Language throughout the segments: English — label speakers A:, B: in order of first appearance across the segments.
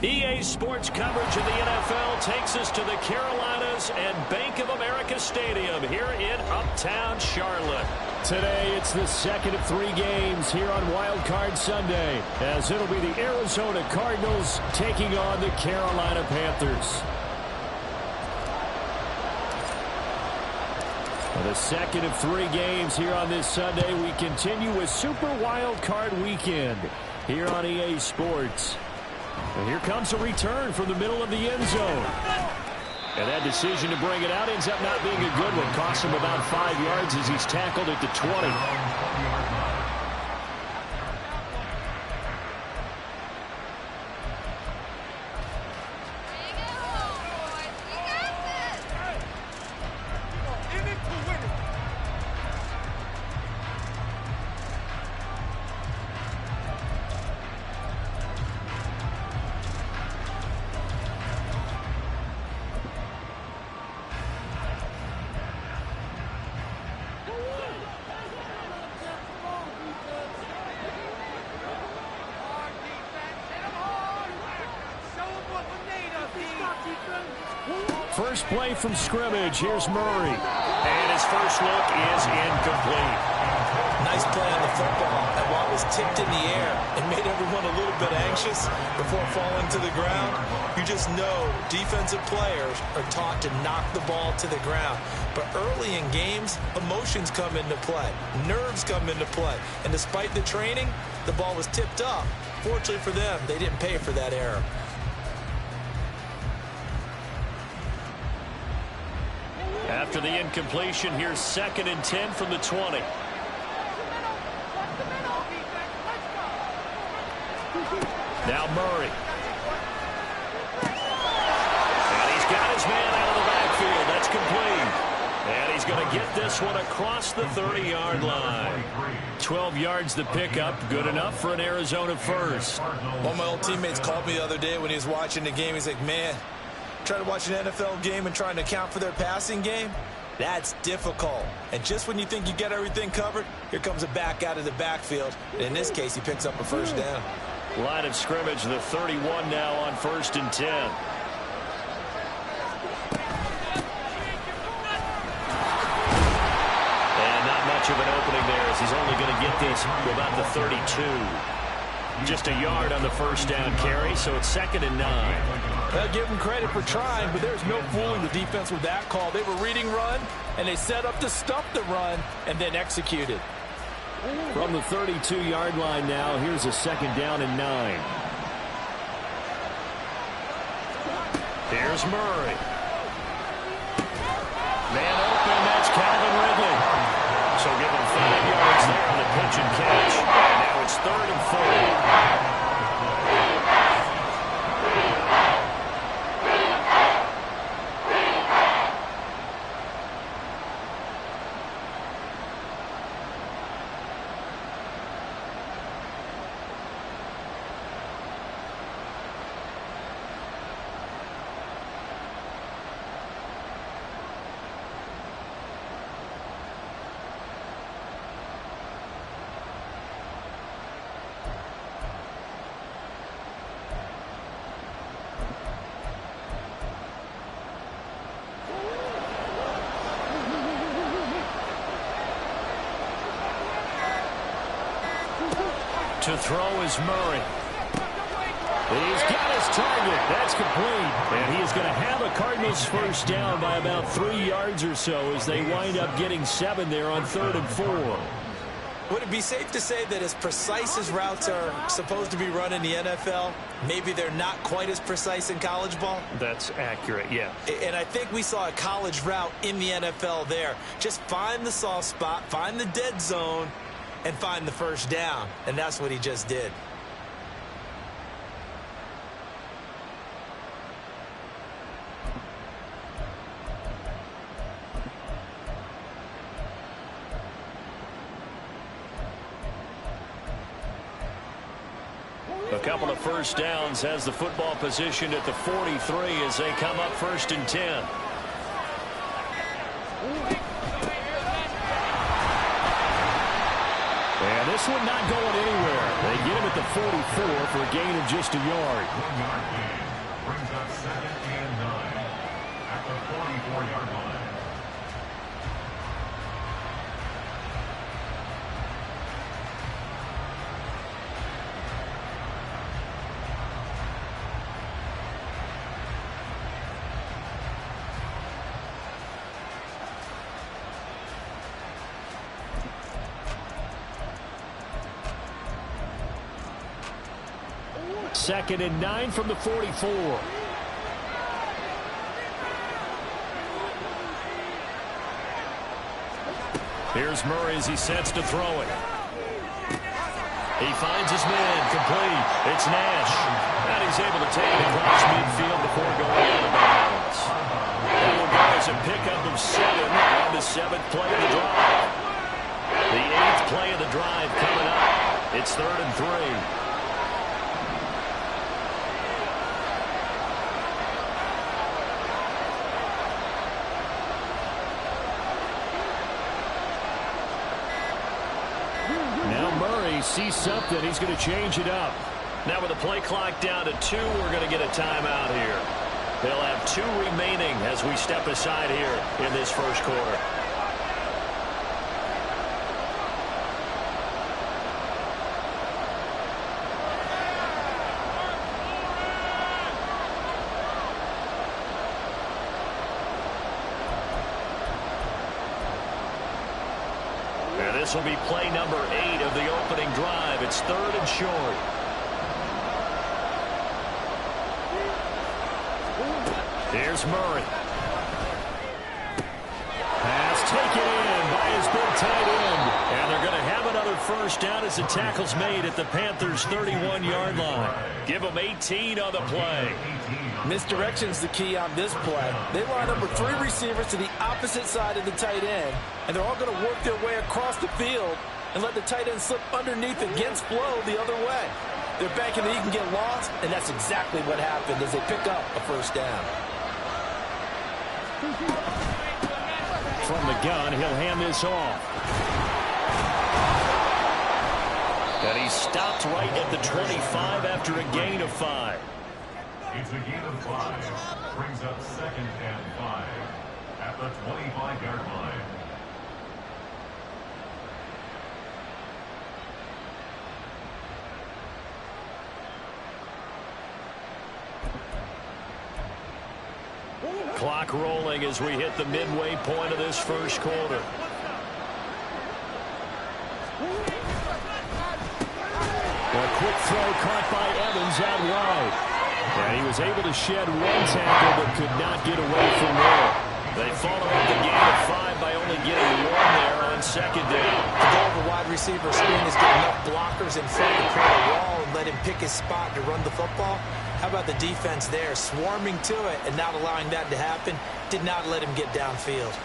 A: EA Sports coverage of the NFL takes us to the Carolinas and Bank of America Stadium here in Uptown Charlotte. Today, it's the second of 3 games here on Wildcard Sunday, as it'll be the Arizona Cardinals taking on the Carolina Panthers. The second of 3 games here on this Sunday. We continue with Super Wildcard Weekend here on EA Sports. And here comes a return from the middle of the end zone. And that decision to bring it out ends up not being a good one. Costs him about 5 yards as he's tackled at the 20. First play from scrimmage. Here's Murray. And his first look is incomplete.
B: Nice play on the football. That ball was tipped in the air and made everyone a little bit anxious before falling to the ground. You just know defensive players are taught to knock the ball to the ground. But early in games, emotions come into play. Nerves come into play. And despite the training, the ball was tipped up. Fortunately for them, they didn't pay for that error.
A: After the incompletion, here's 2nd and 10 from the 20. Now Murray. And he's got his man out of the backfield. That's complete. And he's going to get this one across the 30-yard line. 12 yards the pickup. Good enough for an Arizona first.
B: One of my old teammates called me the other day when he was watching the game. He's like, man, trying to watch an NFL game and trying to account for their passing game, that's difficult. And just when you think you get everything covered, here comes a back out of the backfield. And in this case, he picks up a first down.
A: Line of scrimmage, the 31 now on 1st and 10. And not much of an opening there, as he's only going to get this to about the 32. Just a yard on the first down carry, so it's 2nd and 9.
C: I'll give them credit for trying, but there's no fooling the defense with that call. They were reading run, and they set up to stop the run, and then executed.
A: From the 32-yard line now, here's a 2nd down and 9. Here's Murray. Man open, that's Calvin Ridley. So give him 5 yards there on the pitch and catch. And now it's 3rd and 4. To throw is Murray. He's got his target. That's complete. And he is going to have a Cardinals first down by about 3 yards or so as they wind up getting 7 there on 3rd and 4.
B: Would it be safe to say that as precise as routes are supposed to be run in the NFL, maybe they're not quite as precise in college ball?
A: That's accurate, yeah.
B: And I think we saw a college route in the NFL there. Just find the soft spot, find the dead zone, and find the first down. And that's what he just did.
A: A couple of first downs has the football positioned at the 43 as they come up 1st and 10. And This one not going anywhere. They get him at the 44 for a gain of just a yard.
D: 1 yard gain brings up 2nd and 9 at the 44-yard line.
A: Second and 9 from the 44. Here's Murray as he sets to throw it. He finds his man, complete. It's Nash. And he's able to take it across midfield before going out of bounds. That will go as a pickup of 7 on the 7th play of the drive. The 8th play of the drive coming up. It's 3rd and 3. Sees something, he's going to change it up. Now with the play clock down to 2, we're going to get a timeout here. They'll have 2 remaining as we step aside here in this first quarter. This will be play number 8 of the opening drive. It's 3rd and short. Here's Murray. Pass taken in by his big tight end. And they're going to have another first down as the tackle's made at the Panthers' 31-yard line. Give them 18 on the play.
C: Misdirection's the key on this play. They line up with 3 receivers to the opposite side of the tight end, and they're all going to work their way across the field and let the tight end slip underneath against flow the other way. They're banking that he can get lost, and that's exactly what happened as they pick up a first down.
A: From the gun, he'll hand this off. And he's stopped right at the 25 after a gain of 5.
D: It's a gain of 5. Brings up 2nd and 5 at the 25-yard line.
A: Clock rolling as we hit the midway point of this first quarter. A quick throw caught by Evans out wide. And he was able to shed 1 tackle but could not get away from there. They follow up the gain of 5 by only getting 1 there on 2nd down.
B: The goal of a wide receiver screen is get enough blockers in front to create a wall and let him pick his spot to run the football. How about the defense there, swarming to it and not allowing that to happen? Did not let him get downfield.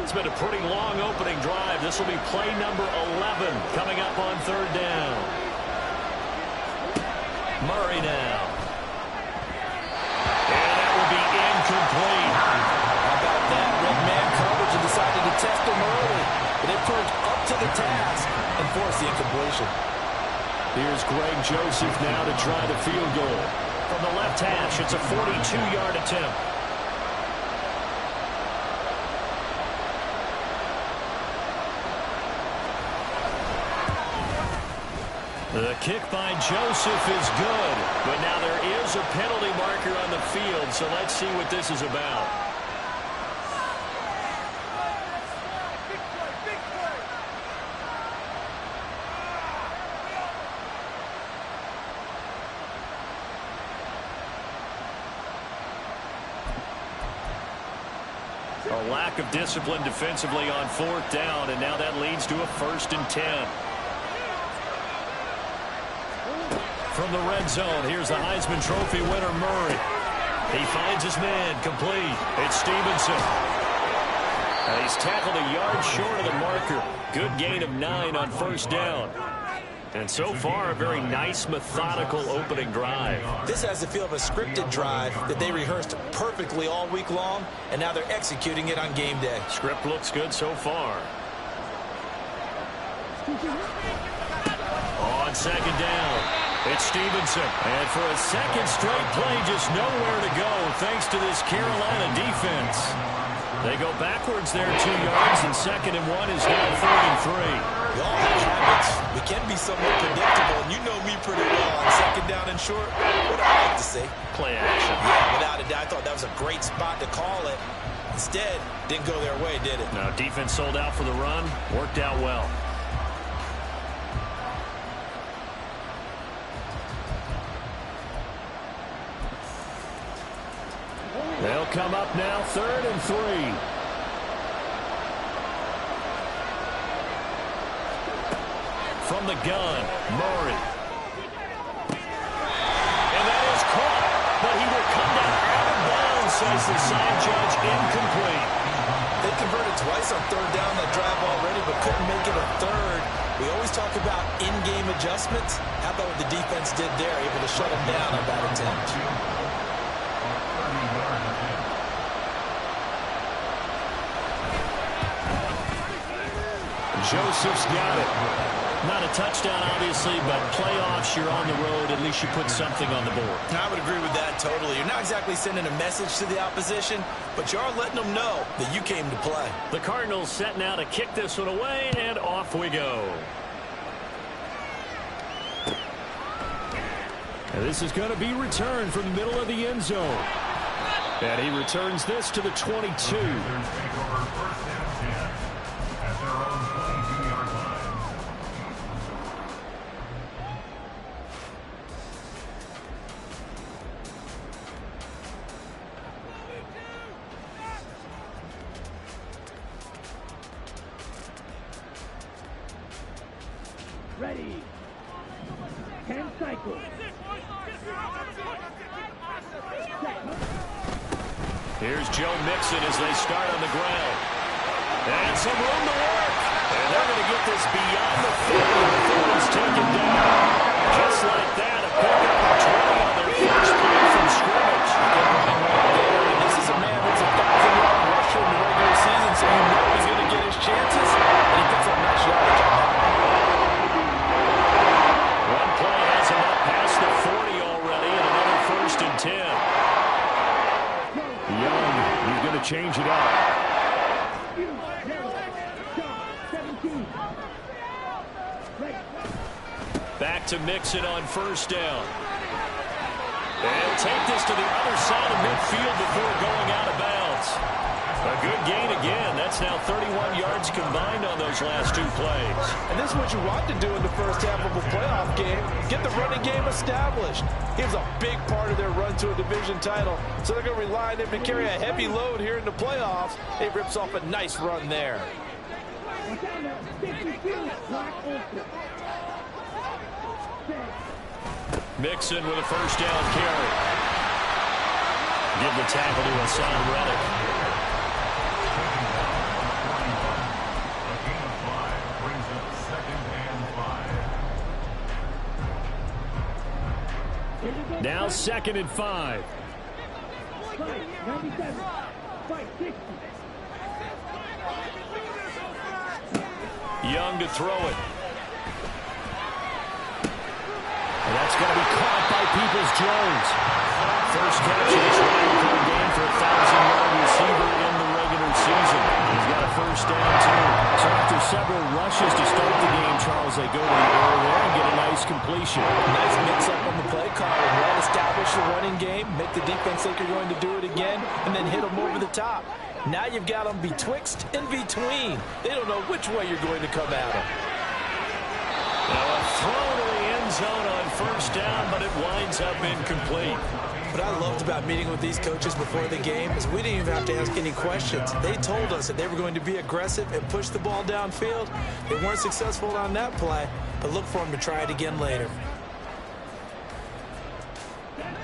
A: It's been a pretty long opening drive. This will be play number 11 coming up on 3rd down. Murray now. And that will be incomplete.
C: How about that? Red man coverage and decided to test him early. But it proved up to the task and forced the incompletion.
A: Here's Greg Joseph now to try the field goal. From the left hash, it's a 42-yard attempt. The kick by Joseph is good, but now there is a penalty marker on the field, so let's see what this is about. A lack of discipline defensively on 4th down, and now that leads to a 1st and 10. From the red zone, here's the Heisman Trophy winner, Murray. He finds his man, complete. It's Stevenson. And he's tackled a yard short of the marker. Good gain of 9 on 1st down. And so far, a very nice, methodical opening drive.
B: This has the feel of a scripted drive that they rehearsed perfectly all week long, and now they're executing it on game day.
A: Script looks good so far. On second down, it's Stevenson. And for a second straight play, just nowhere to go thanks to this Carolina defense. They go backwards there 2 yards, and 2nd and 1 is now 3rd and 3.
B: We all have habits. We can be somewhat predictable, and you know me pretty well. On 2nd down and short, what do I like to see?
A: Play action.
B: Yeah, without a doubt, I thought that was a great spot to call it. Instead, didn't go their way, did it?
A: No, defense sold out for the run. Worked out well. They'll come up now, 3rd and 3. From the gun, Murray. And that is caught, but he will come down out of bounds, says the sign judge, incomplete.
B: They converted twice on 3rd down that drive already, but couldn't make it a 3rd. We always talk about in-game adjustments. How about what the defense did there, able to shut them down on that attempt?
A: Joseph's got it. Not a touchdown, obviously, but playoffs, you're on the road. At least you put something on the board.
B: I would agree with that totally. You're not exactly sending a message to the opposition, but you are letting them know that you came to play.
A: The Cardinals set now to kick this one away, and off we go. And this is going to be returned from the middle of the end zone. And he returns this to the 22.
E: Ready. 10 cycles.
A: Here's Joe Mixon as they start on the ground. And some room to work. And they're going to get this beyond the 40 before he's taken down. Just like that, a pickup of 20 on their first play from scrimmage.
C: This is a man that's a 1,000-yard rusher in the regular season, so you know he's going to get his chances, and he gets a nice yardage on that.
A: One play has him up past the 40 already, and another 1st and 10. Young, he's going to change it up. Back to Mixon on 1st down. They'll take this to the other side of midfield before going out of bounds. A good gain again. That's now 31 yards combined on those last 2 plays.
C: And this is what you want to do in the first half of a playoff game. Get the running game established. He was a big part of their run to a division title, so they're going to rely on him to carry a heavy load here in the playoffs. He rips off a nice run there.
A: Mixon with a 1st down carry. Give the tackle to Hassan Reddick. Now 2nd and 5. Young to throw it. And that's going to be caught by Peoples-Jones. First catch of this Wildcard game for a 1,000-yard receiver in the regular season. He's got a 1st down, too. So after several rushes to start the game, Charles, they go to the air there and get a nice completion.
C: Nice mix-up on the play call. Well establish the running game, make the defense think you're going to do it again, and then hit them over the top. Now you've got them betwixt and between. They don't know which way you're going to come at them.
A: Now a throw to the end zone on 1st down, but it winds up incomplete.
B: What I loved about meeting with these coaches before the game is we didn't even have to ask any questions. They told us that they were going to be aggressive and push the ball downfield. They weren't successful on that play, but look for them to try it again later.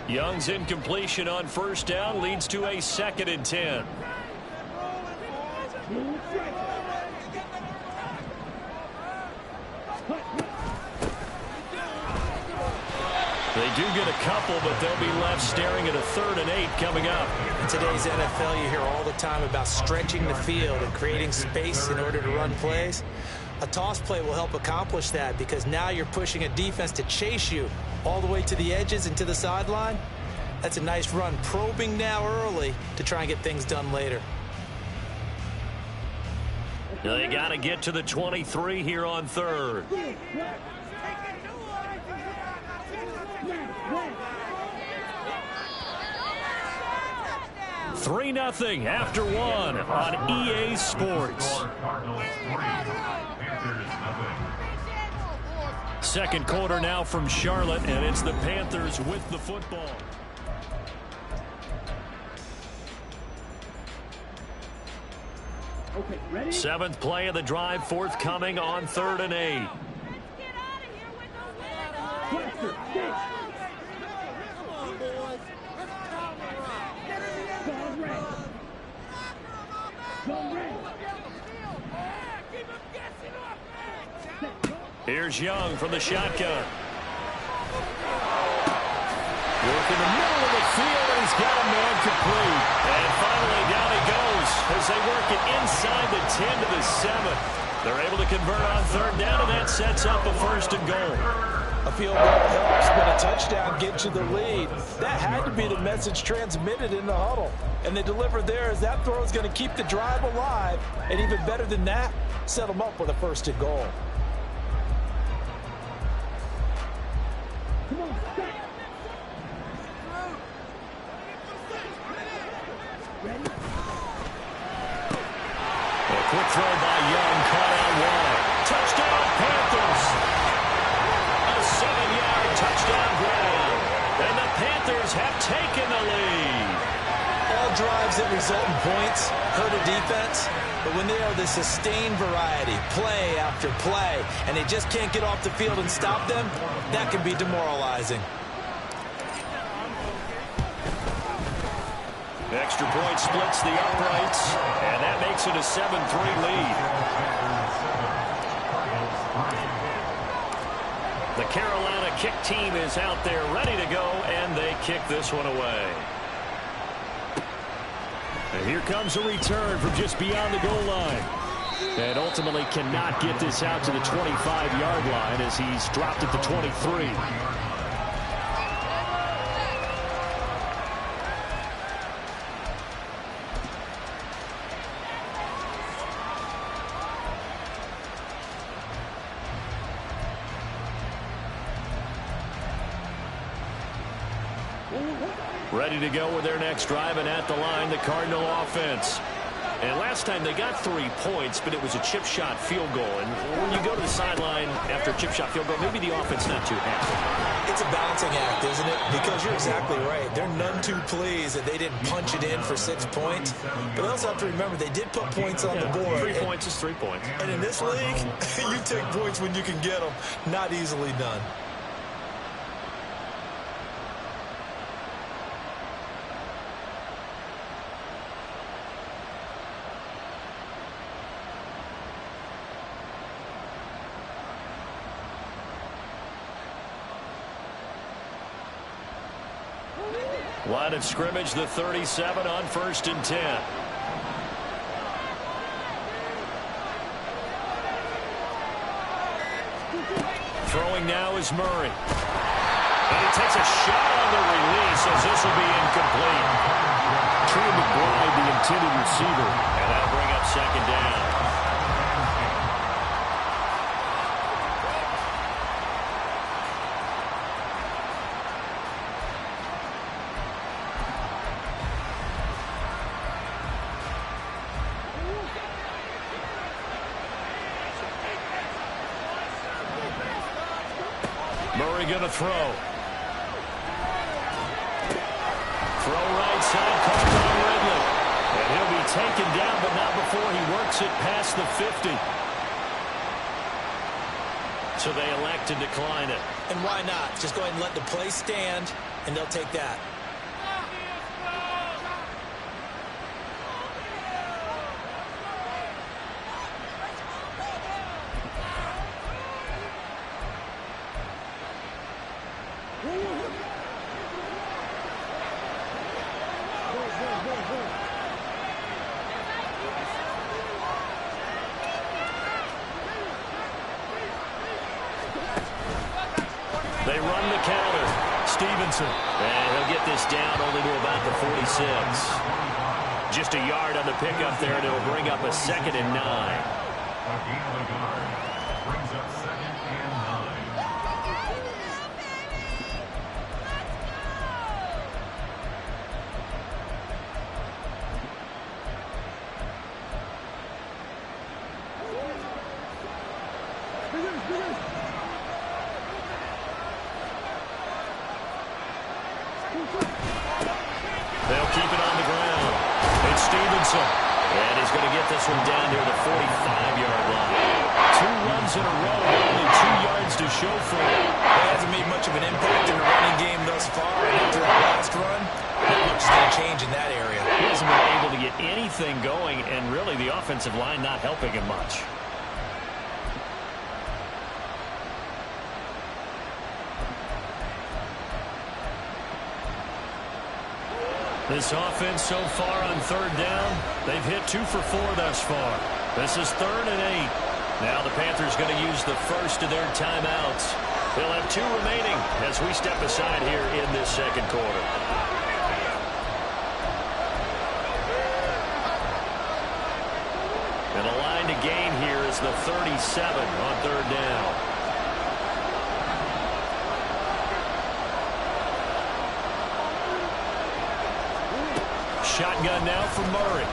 A: Young's incompletion on 1st down leads to a 2nd and 10. They do get a couple, but they'll be left staring at a 3rd and 8 coming up.
B: In today's NFL, you hear all the time about stretching the field and creating space in order to run plays. A toss play will help accomplish that because now you're pushing a defense to chase you all the way to the edges and to the sideline. That's a nice run, probing now early to try and get things done later.
A: They got to get to the 23 here on 3rd. 3-0 after 1 on EA Sports. Second quarter now from Charlotte, and it's the Panthers with the football.
E: Okay, ready?
A: 7th play of the drive forthcoming on 3rd and 8.
E: Cluster, stick. Ball red. Ball red.
A: Here's Young from the shotgun. Work in the middle of the field, and he's got a man complete. And finally, down he goes as they work it inside the 10 to the 7. They're able to convert on 3rd down, and that sets up a 1st and goal.
C: A field goal helps, but a touchdown gets you the lead. That had to be the message transmitted in the huddle. And they delivered there as that throw is going to keep the drive alive. And even better than that, set them up with a 1st and goal.
E: Come on, stop. Ready?
A: A quick throw by Young, caught out wide. Touchdown, Panthers! A 7-yard touchdown grab. And the Panthers have taken the lead.
B: All drives that result in points hurt a defense, but when they are the sustained variety, play after play, and they just can't get off the field and stop them, that can be demoralizing.
A: Extra point splits the uprights, and that makes it a 7-3 lead. The Carolina kick team is out there ready to go, and they kick this one away. And here comes a return from just beyond the goal line. And ultimately cannot get this out to the 25-yard line as he's dropped at the 23. Ready to go with their next drive, and at the line, the Cardinal offense. And last time they got 3 points, but it was a chip shot field goal. And when you go to the sideline after a chip shot field goal, maybe the offense not too happy.
B: It's a balancing act, isn't it? Because you're exactly right. They're none too pleased that they didn't punch it in for 6 points. But they also have to remember they did put points on the board.
A: 3 points is 3 points.
B: And in this league, you take points when you can get them. Not easily done.
A: Line of scrimmage, the 37 on 1st and 10. Throwing now is Murray. And he takes a shot on the release as this will be incomplete. Trey McBride, the intended receiver. And that'll bring up 2nd down. Murray going to throw. Throw right side, caught by Ridley. And he'll be taken down, but not before he works it past the 50. So they elect to decline it.
B: And why not? Just go ahead and let the play stand, and they'll take that.
A: They run the counter. Stevenson. And he'll get this down only to about the 46. Just a yard on the pickup there, and it'll bring up a 2nd and 9.
D: A gain of a yard brings up 2nd and 9.
A: They'll keep it on the ground. It's Stevenson. And he's going to get this one down near the 45-yard line. 2 runs in a row, only 2 yards to show for it.
B: That hasn't made much of an impact in the running game thus far. After that last run, not much is going to change in that area.
A: He hasn't been able to get anything going, and really the offensive line not helping him much. This offense so far on 3rd down, they've hit 2 for 4 thus far. This is 3rd and 8. Now the Panthers going to use the first of their timeouts. They'll have 2 remaining as we step aside here in this 2nd quarter. And the line to gain here is the 37 on 3rd down. Shotgun now for Murray.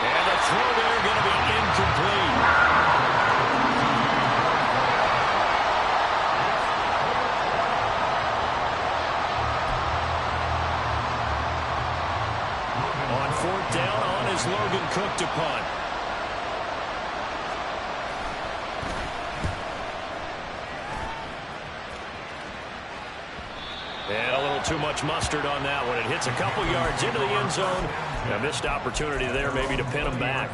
A: And the throw there going to be incomplete. On 4th down, on is Logan Cook to punt. And a little too much mustard on that one. It hits a couple yards into the end zone. A missed opportunity there maybe to pin him back.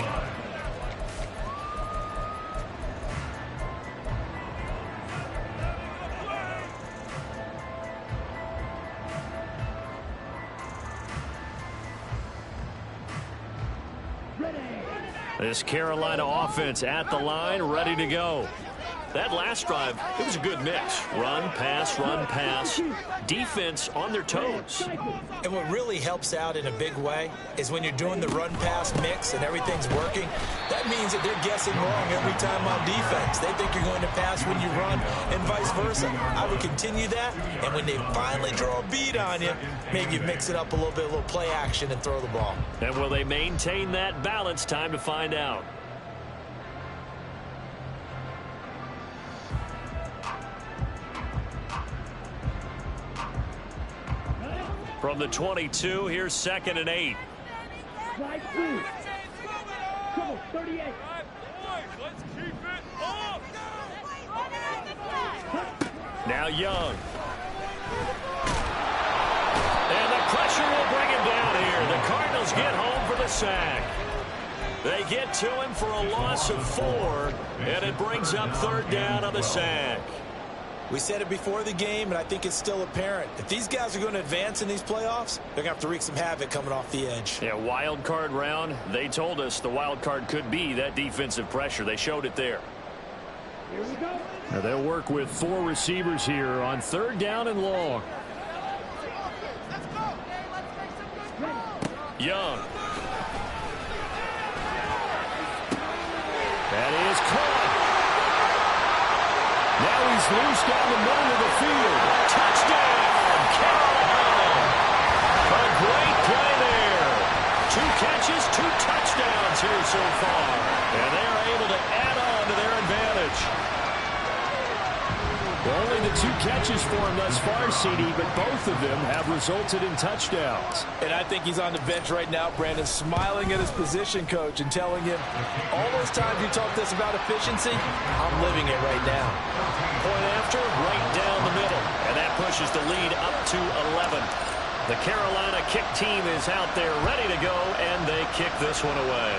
A: This Carolina offense at the line, ready to go. That last drive, it was a good mix. Run, pass, defense on their toes.
B: And what really helps out in a big way is when you're doing the run-pass mix and everything's working, that means that they're guessing wrong every time on defense. They think you're going to pass when you run and vice versa. I would continue that, and when they finally draw a beat on you, maybe mix it up a little play action and throw the ball.
A: And will they maintain that balance? Time to find out. From the 22, here's 2nd and 8.
E: Slide 2. Go, 38.
F: Let's keep it up.
A: Now Young. And the pressure will bring him down here. The Cardinals get home for the sack. They get to him for a loss of 4, and it brings up 3rd down on the sack.
B: We said it before the game, and I think it's still apparent. If these guys are going to advance in these playoffs, they're going to have to wreak some havoc coming off the edge.
A: Yeah, wild card round. They told us the wild card could be that defensive pressure. They showed it there.
E: Here we go.
A: Now they'll work with 4 receivers here on 3rd down and long. Young. That is caught. Now he's loose down the middle of the field. Touchdown, Carolina. A great play there. 2 catches, 2 touchdowns here so far. And they are able to add on to their advantage. Only the 2 catches for him thus far, CD, but both of them have resulted in touchdowns.
C: And I think he's on the bench right now, Brandon, smiling at his position coach and telling him, all those times you talked to us about efficiency, I'm living it right now.
A: Point after, right down the middle. And that pushes the lead up to 11. The Carolina kick team is out there ready to go, and they kick this one away.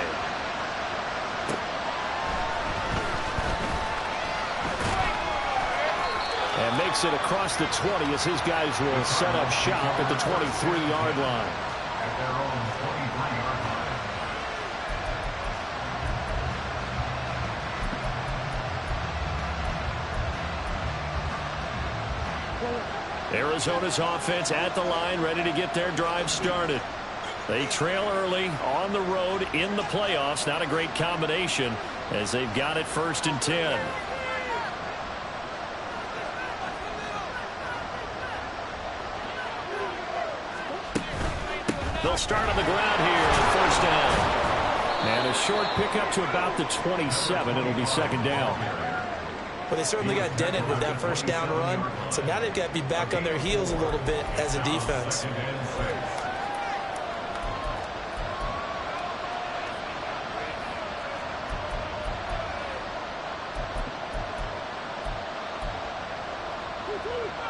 A: And makes it across the 20 as his guys will set up shop at the 23-yard line.
D: At their own 23-yard line.
A: 2 Arizona's offense at the line, ready to get their drive started. They trail early on the road in the playoffs. Not a great combination as they've got it 1st and 10. They'll start on the ground here on 1st down. And a short pickup to about the 27. It'll be 2nd down.
B: Well, they certainly got dented with that 1st down run. So now they've got to be back on their heels a little bit as a defense.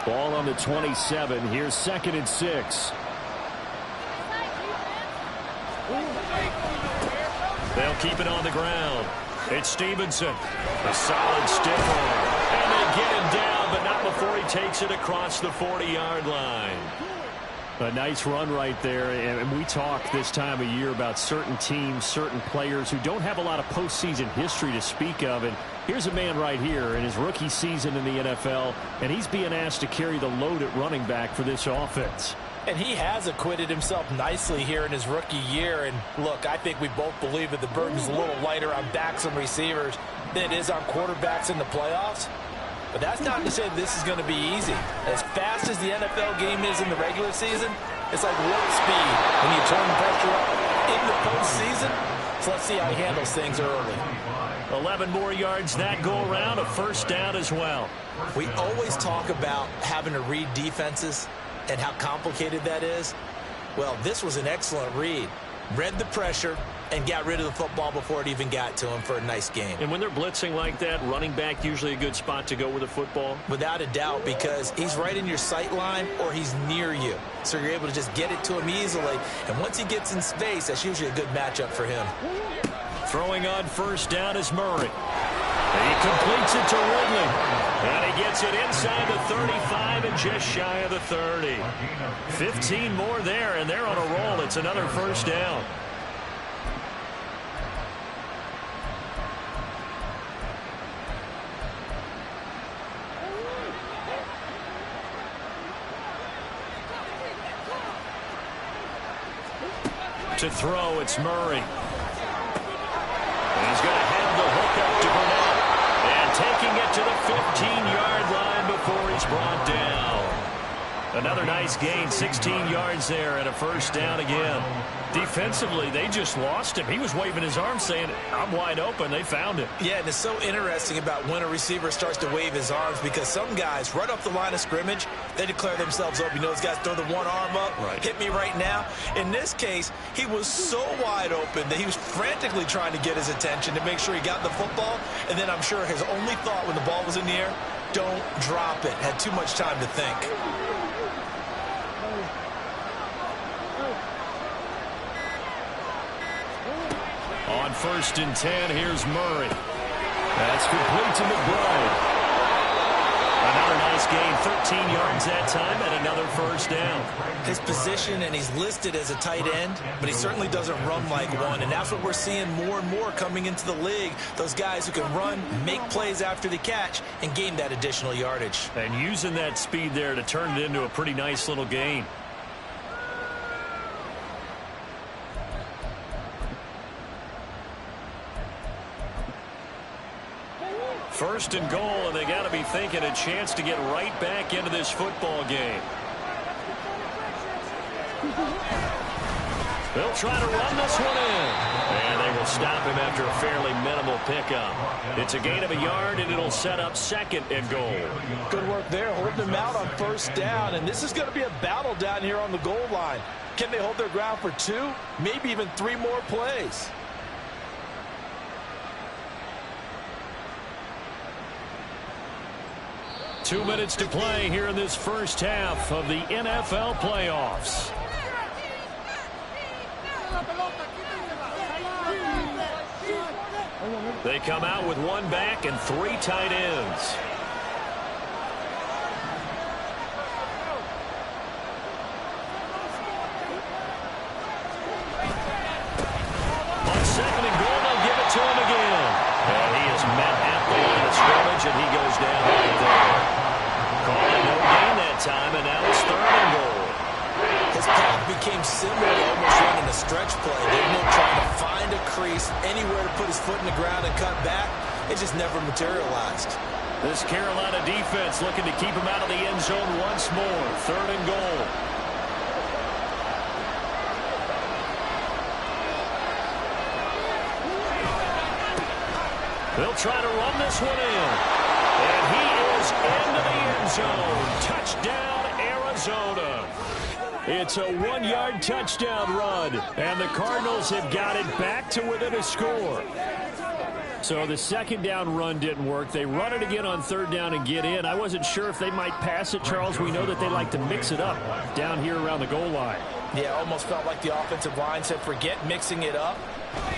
A: Ball on the 27. Here's 2nd and 6. They'll keep it on the ground. It's Stevenson. A solid stiff arm. And they get him down, but not before he takes it across the 40-yard line. A nice run right there. And we talk this time of year about certain teams, certain players who don't have a lot of postseason history to speak of. And here's a man right here in his rookie season in the NFL, and he's being asked to carry the load at running back for this offense.
C: And he has acquitted himself nicely here in his rookie year. And look, I think we both believe that the burden's a little lighter on backs and receivers than it is on quarterbacks in the playoffs. But that's not to say this is going to be easy. As fast as the NFL game is in the regular season, it's like warp speed when you turn the pressure up in the postseason. So let's see how he handles things early.
A: 11 more yards that go around, a 1st down as well.
B: We always talk about having to read defenses and how complicated that is. Well, this was an excellent read. Read the pressure and got rid of the football before it even got to him for a nice game.
A: And when they're blitzing like that, running back usually a good spot to go with the football?
B: Without a doubt, because he's right in your sight line or he's near you. So you're able to just get it to him easily. And once he gets in space, that's usually a good matchup for him.
A: Throwing on 1st down is Murray. He completes it to Ridley. And he gets it inside the 35 and just shy of the 30. 15 more there, and they're on a roll. It's another 1st down. To throw, it's Murray. And he's going to head the hook up to Burnett. And taking it to the 15-yard line before he's brought down. Another nice gain, 16 yards there and a 1st down again. Defensively, they just lost him. He was waving his arms saying, I'm wide open. They found it.
B: Yeah, and it's so interesting about when a receiver starts to wave his arms because some guys, right off the line of scrimmage, they declare themselves up. You know, those guys throw the one arm up,
A: right.
B: Hit me right now. In this case, he was so wide open that he was frantically trying to get his attention to make sure he got the football. And then I'm sure his only thought when the ball was in the air, don't drop it. Had too much time to think.
A: On 1st and 10, here's Murray. That's complete to McBride. Another nice gain, 13 yards that time, and another 1st down.
B: His position, and he's listed as a tight end, but he certainly doesn't run like one, and that's what we're seeing more and more coming into the league. Those guys who can run, make plays after the catch, and gain that additional yardage.
A: And using that speed there to turn it into a pretty nice little gain. 1st and goal, and they got to be thinking a chance to get right back into this football game. They'll try to run this one in. And they will stop him after a fairly minimal pickup. It's a gain of a yard, and it'll set up 2nd and goal.
C: Good work there, holding them out on 1st down. And this is going to be a battle down here on the goal line. Can they hold their ground for 2, maybe even 3 more plays?
A: Two minutes to play here in this 1st half of the NFL playoffs. They come out with 1 back and 3 tight ends. On 2nd and goal, they'll give it to him again. And he is met at the line of scrimmage, and he goes down right there. Call it no gain that
B: just anywhere to put his foot in the ground and cut back. It just never materialized.
A: This Carolina defense looking to keep him out of the end zone once more. 3rd and goal. They'll try to run this one in. And he is into the end zone. Touchdown, Arizona. It's a 1-yard touchdown run. And the Cardinals have got it back to within a score. So the 2nd down run didn't work. They run it again on 3rd down and get in. I wasn't sure if they might pass it, Charles. We know that they like to mix it up down here around the goal line.
C: Yeah, almost felt like the offensive line said, forget mixing it up.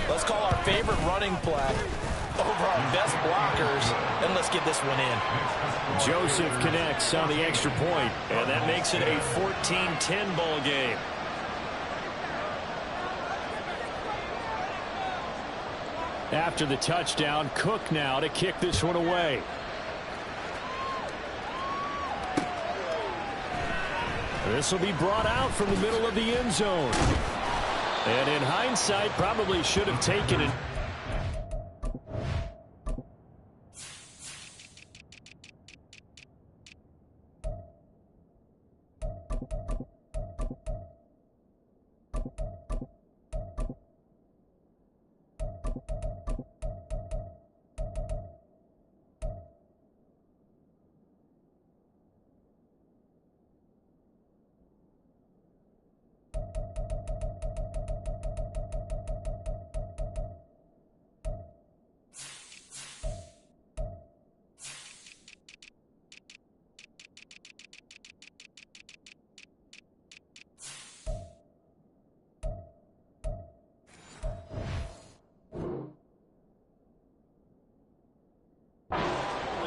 C: Let's call our favorite running play over our best blockers, and let's get this one in.
A: Joseph connects on the extra point, and that makes it a 14-10 ball game. After the touchdown, Cook now to kick this one away. This will be brought out from the middle of the end zone. And in hindsight, probably should have taken it.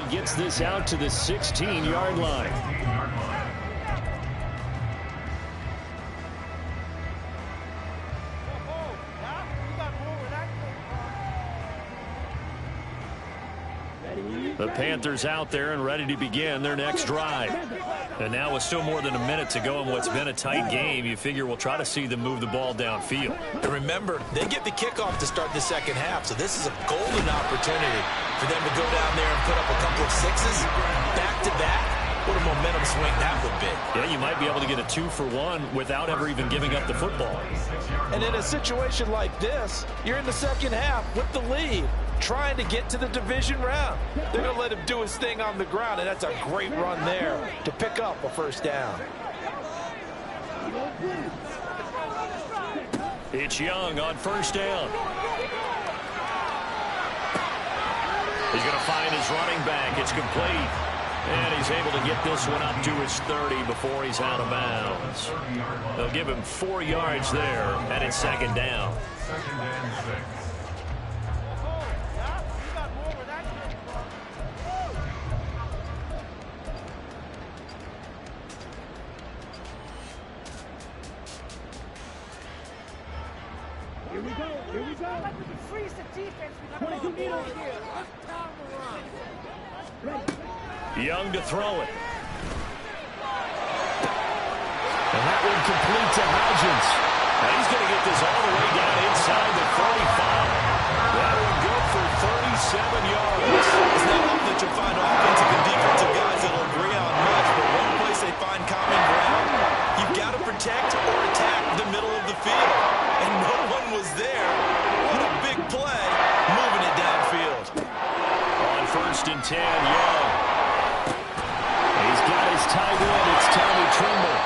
A: Gets this out to the 16-yard line. The Panthers out there and ready to begin their next drive. And now with still more than a minute to go in what's been a tight game, you figure we'll try to see them move the ball downfield.
B: And remember, they get the kickoff to start the 2nd half, so this is a golden opportunity for them to go down there and put up a couple of 6s back-to-back. What a momentum swing that would be.
A: Yeah, you might be able to get a 2-for-1 without ever even giving up the football.
C: And in a situation like this, you're in the 2nd half with the lead, trying to get to the division round. They're going to let him do his thing on the ground, and that's a great run there to pick up a 1st down.
A: It's Young on 1st down. He's going to find his running back. It's complete. And he's able to get this one up to his 30 before he's out of bounds. They'll give him 4 yards there, and it's 2nd down.
D: 2nd and 6.
E: Here we go. Here we go.
G: Freeze the defense.
E: 22 meters. Ready.
A: Young to throw it. And that one complete to Hodgins. Now he's going to get this all the way down inside the 45. That will go for 37 yards.
B: It's not often that you'll find offensive and defensive guys that will agree on much, but one place they find common ground, you've got to protect or attack the middle of the field. And no one was there. What a big play, moving it downfield.
A: On 1st and 10, Young. He's got his tight end. It's Tommy Trimble.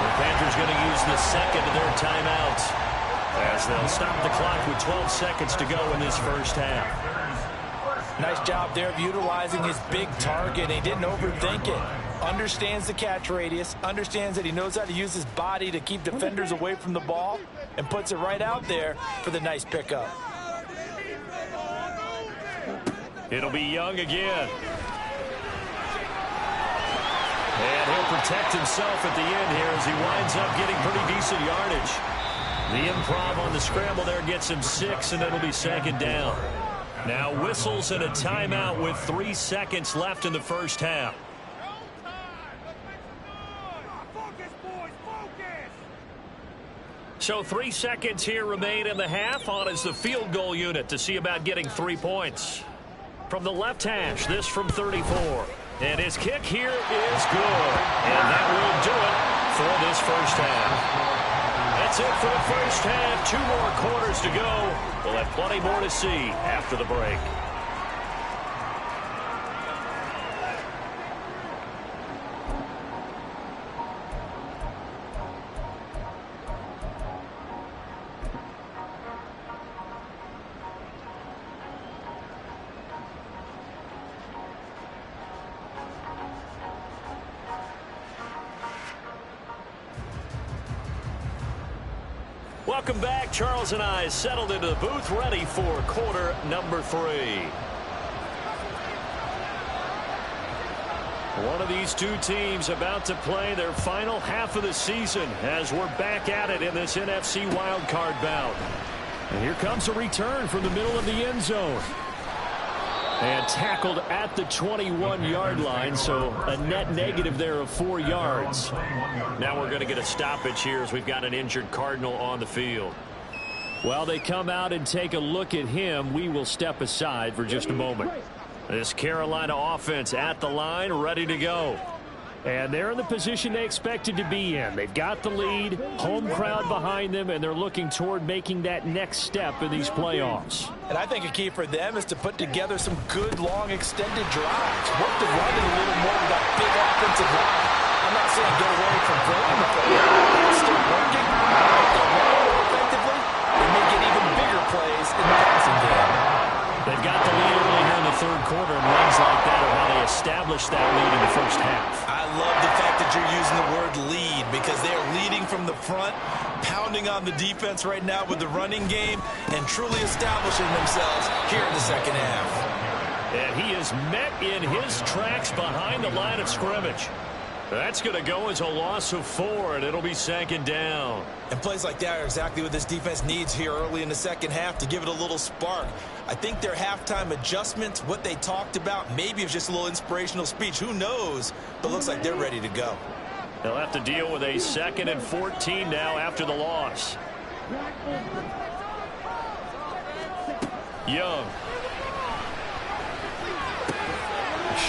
A: The Panthers going to use the 2nd of their timeouts as they'll stop the clock with 12 seconds to go in this 1st half.
C: Nice job there of utilizing his big target. He didn't overthink it. Understands the catch radius, understands that he knows how to use his body to keep defenders away from the ball, and puts it right out there for the nice pickup.
A: It'll be Young again. And he'll protect himself at the end here as he winds up getting pretty decent yardage. The improv on the scramble there gets him 6, and it'll be 2nd down. Now whistles and a timeout with 3 seconds left in the 1st half. So 3 seconds here remain in the half. On is the field goal unit to see about getting 3 points. From the left hash, this from 34. And his kick here is good. And that will do it for this first half. That's it for the first half. 2 more quarters to go. We'll have plenty more to see after the break. Welcome back. Charles and I settled into the booth, ready for quarter number 3. One of these two teams about to play their final half of the season as we're back at it in this NFC wildcard bout. And here comes a return from the middle of the end zone. And tackled at the 21-yard line, so a net negative there of 4 yards. Now we're going to get a stoppage here as we've got an injured Cardinal on the field. While they come out and take a look at him, we will step aside for just a moment. This Carolina offense at the line, ready to go. And they're in the position they expected to be in. They've got the lead, home crowd behind them, and they're looking toward making that next step in these playoffs.
C: And I think a key for them is to put together some good, long, extended drives. Work the running a little more with that big offensive line. I'm not saying get away from throwing the football. It's still working. If they run more effectively, they may get even bigger plays in the passing game.
A: They've got the lead early here in the third quarter, and runs like that are how they establish that lead in the first half.
B: I love the fact that you're using the word lead because they are leading from the front, pounding on the defense right now with the running game, and truly establishing themselves here in the second half.
A: And he is met in his tracks behind the line of scrimmage. That's going to go as a loss of 4, and it'll be second down.
B: And plays like that are exactly what this defense needs here early in the second half to give it a little spark. I think their halftime adjustments, what they talked about, maybe it's just a little inspirational speech. Who knows? But looks like they're ready to go.
A: They'll have to deal with a 2nd and 14 now after the loss. Young.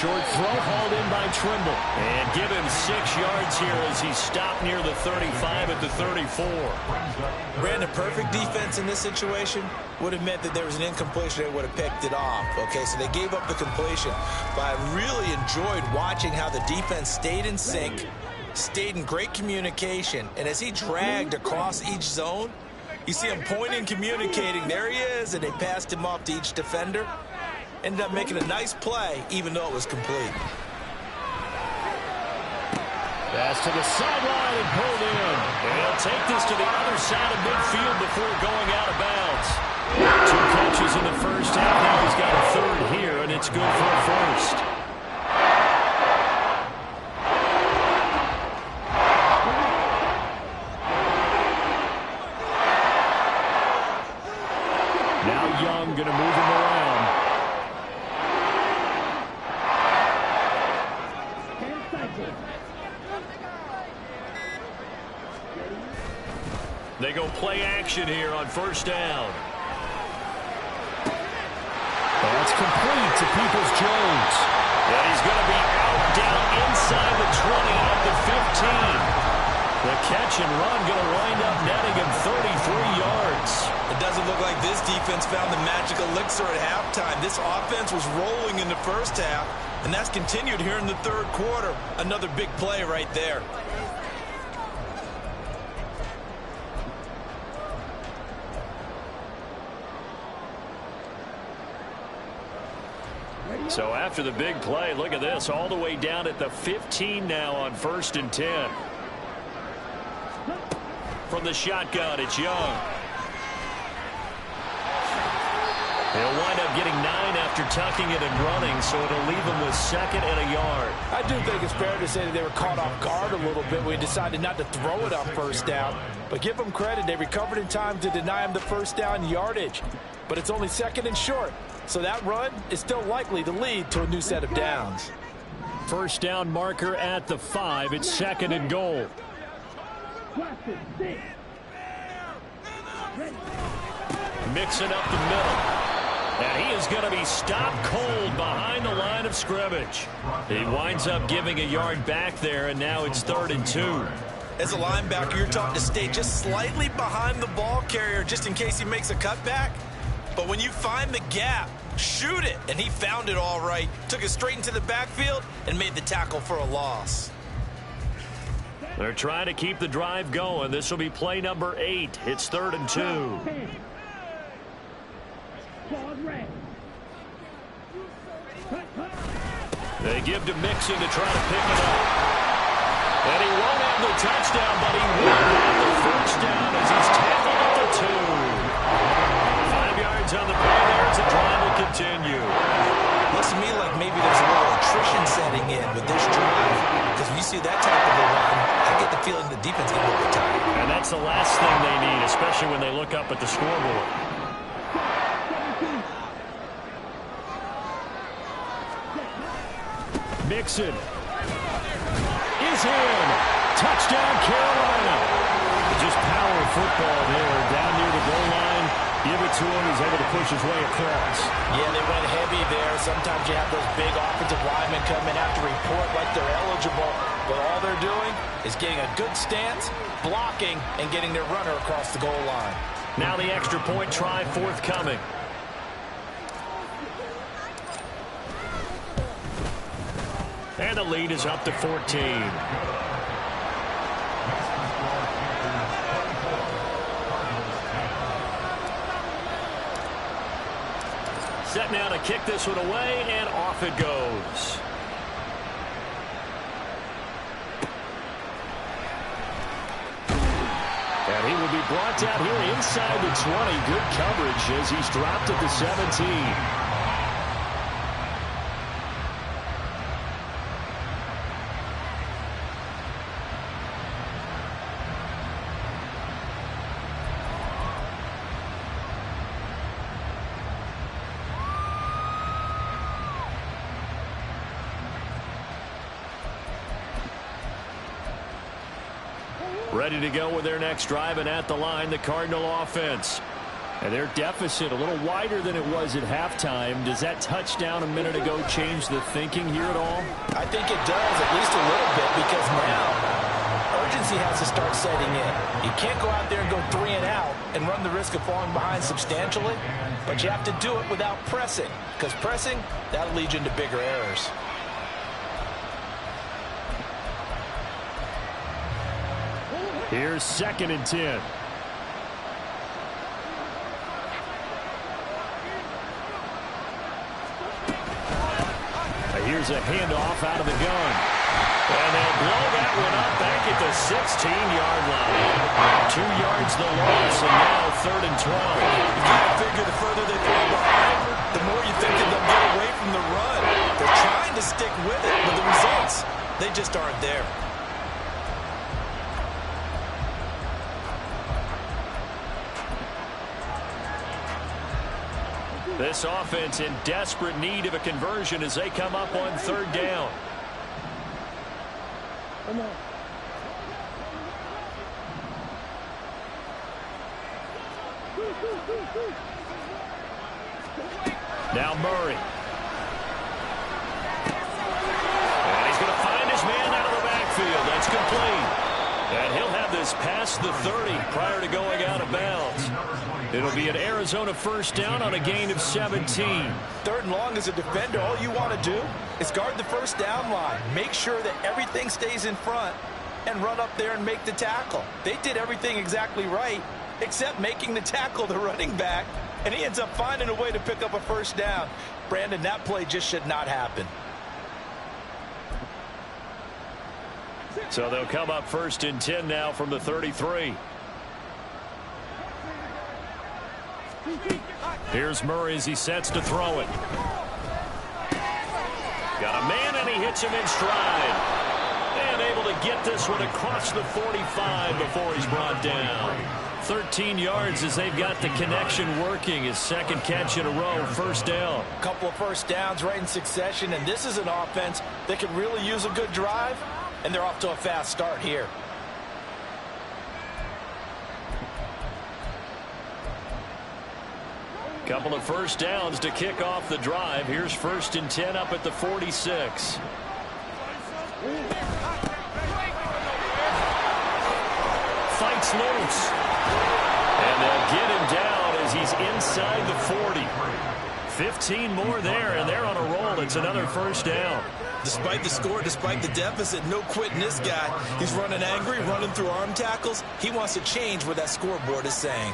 A: Short throw hauled in by Trimble. And give him 6 yards here as he stopped near the 35 at the 34.
B: Brandon, perfect defense in this situation would have meant that there was an incompletion. They would have picked it off. Okay, so they gave up the completion. But I really enjoyed watching how the defense stayed in sync, stayed in great communication. And as he dragged across each zone, you see him pointing, communicating. There he is, and they passed him off to each defender. Ended up making a nice play, even though it was complete.
A: Pass to the sideline and pulled in. And he'll take this to the other side of midfield before going out of bounds. 2 catches in the first half. Now he's got a 3rd here, and it's good for a first. Now Young going to move him around. They go play action here on first down. That's complete to Peoples-Jones. And he's going to be out down inside the 20 at the 15. The catch and run going to wind up netting him 33 yards.
B: It doesn't look like this defense found the magic elixir at halftime. This offense was rolling in the first half, and that's continued here in the third quarter. Another big play right there.
A: So after the big play, look at this, all the way down at the 15 now on 1st and 10. From the shotgun, it's Young. He'll wind up getting 9 after tucking it and running, so it'll leave him with 2nd and a yard.
C: I do think it's fair to say that they were caught off guard a little bit when he decided not to throw it on first down. But give them credit, they recovered in time to deny him the first down yardage. But it's only 2nd and short. So that run is still likely to lead to a new set of downs.
A: First down marker at the 5. It's 2nd and goal. Mixing up the middle. And he is going to be stopped cold behind the line of scrimmage. He winds up giving a yard back there, and now it's 3rd and 2.
B: As a linebacker, you're taught to stay just slightly behind the ball carrier just in case he makes a cutback. But when you find the gap, shoot it. And he found it all right. Took it straight into the backfield and made the tackle for a loss.
A: They're trying to keep the drive going. This will be play number 8. It's 3rd and 2. They give to Mixon to try to pick it up. And he won't have the touchdown, but he will have the first down as he's tackled at the 2. 5 yards on the play there as the drive will continue.
B: Looks to me like maybe there's a little attrition setting in with this drive. Because when you see that type of a run, I get the feeling the defense is going to be tired.
A: And that's the last thing they need, especially when they look up at the scoreboard. Mixon is in. Touchdown, Carolina. Just power football there. Down near the goal line. Give it to him. He's able to push his way across.
C: Yeah, they went heavy there. Sometimes you have those big offensive linemen come in after report like they're eligible. But all they're doing is getting a good stance, blocking, and getting their runner across the goal line.
A: Now the extra point try forthcoming. And the lead is up to 14. Set now to kick this one away, and off it goes. And he will be brought down here inside the 20. Good coverage as he's dropped at the 17. Ready to go with their next drive, and at the line, the Cardinal offense. And their deficit a little wider than it was at halftime. Does that touchdown a minute ago change the thinking here at all?
C: I think it does, at least a little bit, because now urgency has to start setting in. You can't go out there and go 3 and out and run the risk of falling behind substantially, but you have to do it without pressing, because pressing, that'll lead you into bigger errors.
A: Here's 2nd and 10. Here's a handoff out of the gun. And they'll blow that one up back at the 16-yard line. 2 yards the loss, and now 3rd and 12.
B: You gotta figure the further they fall behind, the more you think that they'll get away from the run. They're trying to stick with it, but the results, they just aren't there.
A: This offense in desperate need of a conversion as they come up on 3rd down. Now Murray. And he's going to find his man out of the backfield. That's complete. And he'll have this past the 30 prior to going out of bounds. It'll be an Arizona first down on a gain of 17.
C: 3rd and long as a defender, all you want to do is guard the first down line. Make sure that everything stays in front and run up there and make the tackle. They did everything exactly right except making the tackle the running back, and he ends up finding a way to pick up a first down. Brandon, that play just should not happen.
A: So they'll come up 1st and 10 now from the 33. Here's Murray as he sets to throw it. Got a man, and he hits him in stride. And able to get this one across the 45 before he's brought down. 13 yards as they've got the connection working. His 2nd catch in a row, first down.
C: A couple of first downs right in succession, and this is an offense that could really use a good drive, and they're off to a fast start here.
A: Couple of first downs to kick off the drive. Here's 1st and 10 up at the 46. Fights loose. And they'll get him down as he's inside the 40. 15 more there, and they're on a roll. It's another first down.
B: Despite the score, despite the deficit, no quitting this guy. He's running angry, running through arm tackles. He wants to change what that scoreboard is saying.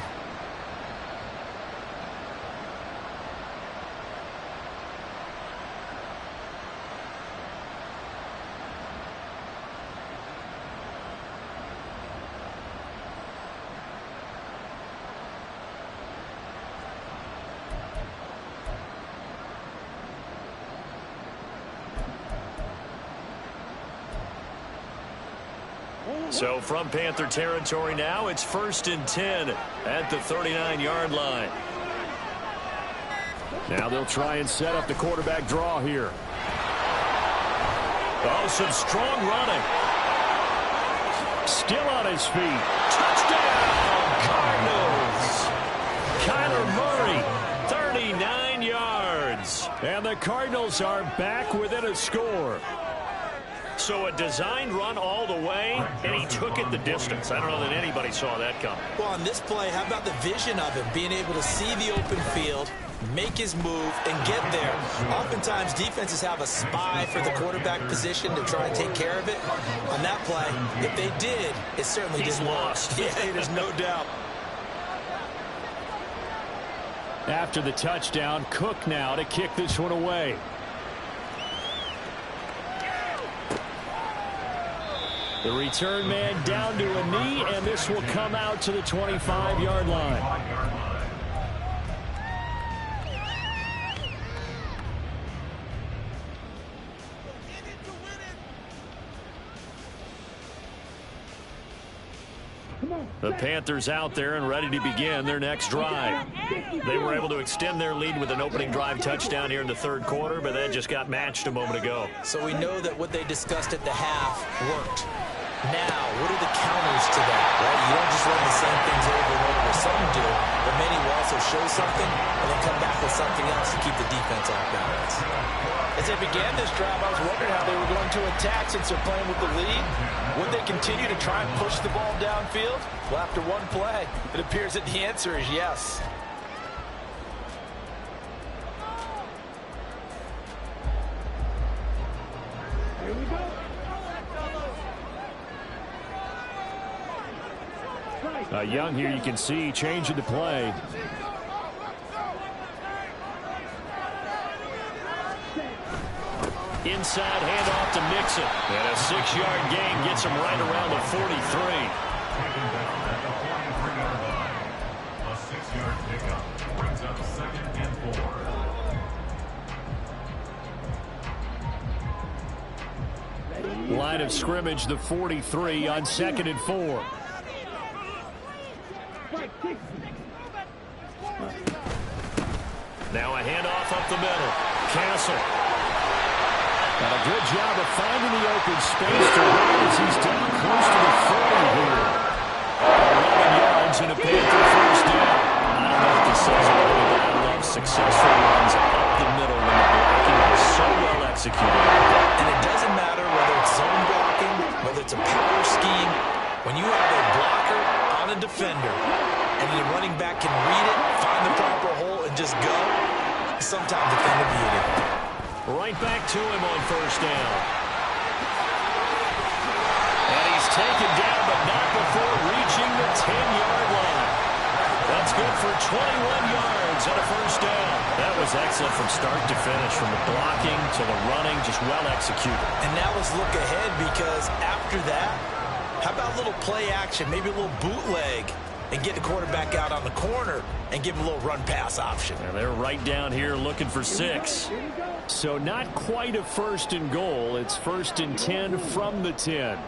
A: So from Panther territory now, it's 1st and 10 at the 39-yard line. Now they'll try and set up the quarterback draw here. Oh, some strong running. Still on his feet. Touchdown, Cardinals. Kyler Murray, 39 yards. And the Cardinals are back within a score. So a designed run all the way, and he took it the distance. I don't know that anybody saw that coming.
B: Well, on this play, how about the vision of him, being able to see the open field, make his move, and get there. Oftentimes, defenses have a spy for the quarterback position to try and take care of it. On that play, if they did, it certainly didn't
A: lost.
B: Yeah, there's no doubt.
A: After the touchdown, Cook now to kick this one away. The return man down to a knee, and this will come out to the 25-yard line. The Panthers out there and ready to begin their next drive. They were able to extend their lead with an opening drive touchdown here in the third quarter, but that just got matched a moment ago.
B: So we know that what they discussed at the half worked. Now, what are the counters to that, right? You don't just run the same things over and over. Some do, but many will also show something and then come back with something else to keep the defense off balance.
C: As they began this drive, I was wondering how they were going to attack since they're playing with the lead. Would they continue to try and push the ball downfield? Well, after one play, it appears that the answer is yes.
E: Here we go.
A: Young here, you can see, changing the play. Inside handoff to Mixon. And a 6-yard gain gets him right around the 43.
D: A 6-yard pickup brings up 2nd and 4.
A: Line of scrimmage, the 43 on 2nd and 4. Now a handoff up the middle. Castle. Got a good job of finding the open space to run as he's down close to the 40 here. 11 yards and a Panther first down. I don't know if this says anything, but I love successful runs up the middle when the blocking is so well executed.
B: And it doesn't matter whether it's zone blocking, whether it's a power scheme. When you have a blocker on a defender and the running back can read it, find the proper hole, and just go, sometimes a thing of beauty.
A: Right back to him on first down. And he's taken down, but not before reaching the 10-yard line. That's good for 21 yards and a first down. That was excellent from start to finish, from the blocking to the running, just well executed.
B: And now let's look ahead, because after that, how about a little play action, maybe a little bootleg, and get the quarterback out on the corner and give him a little run-pass option.
A: And they're right down here looking for 6. So not quite a 1st and goal. It's 1st and 10 from the 10.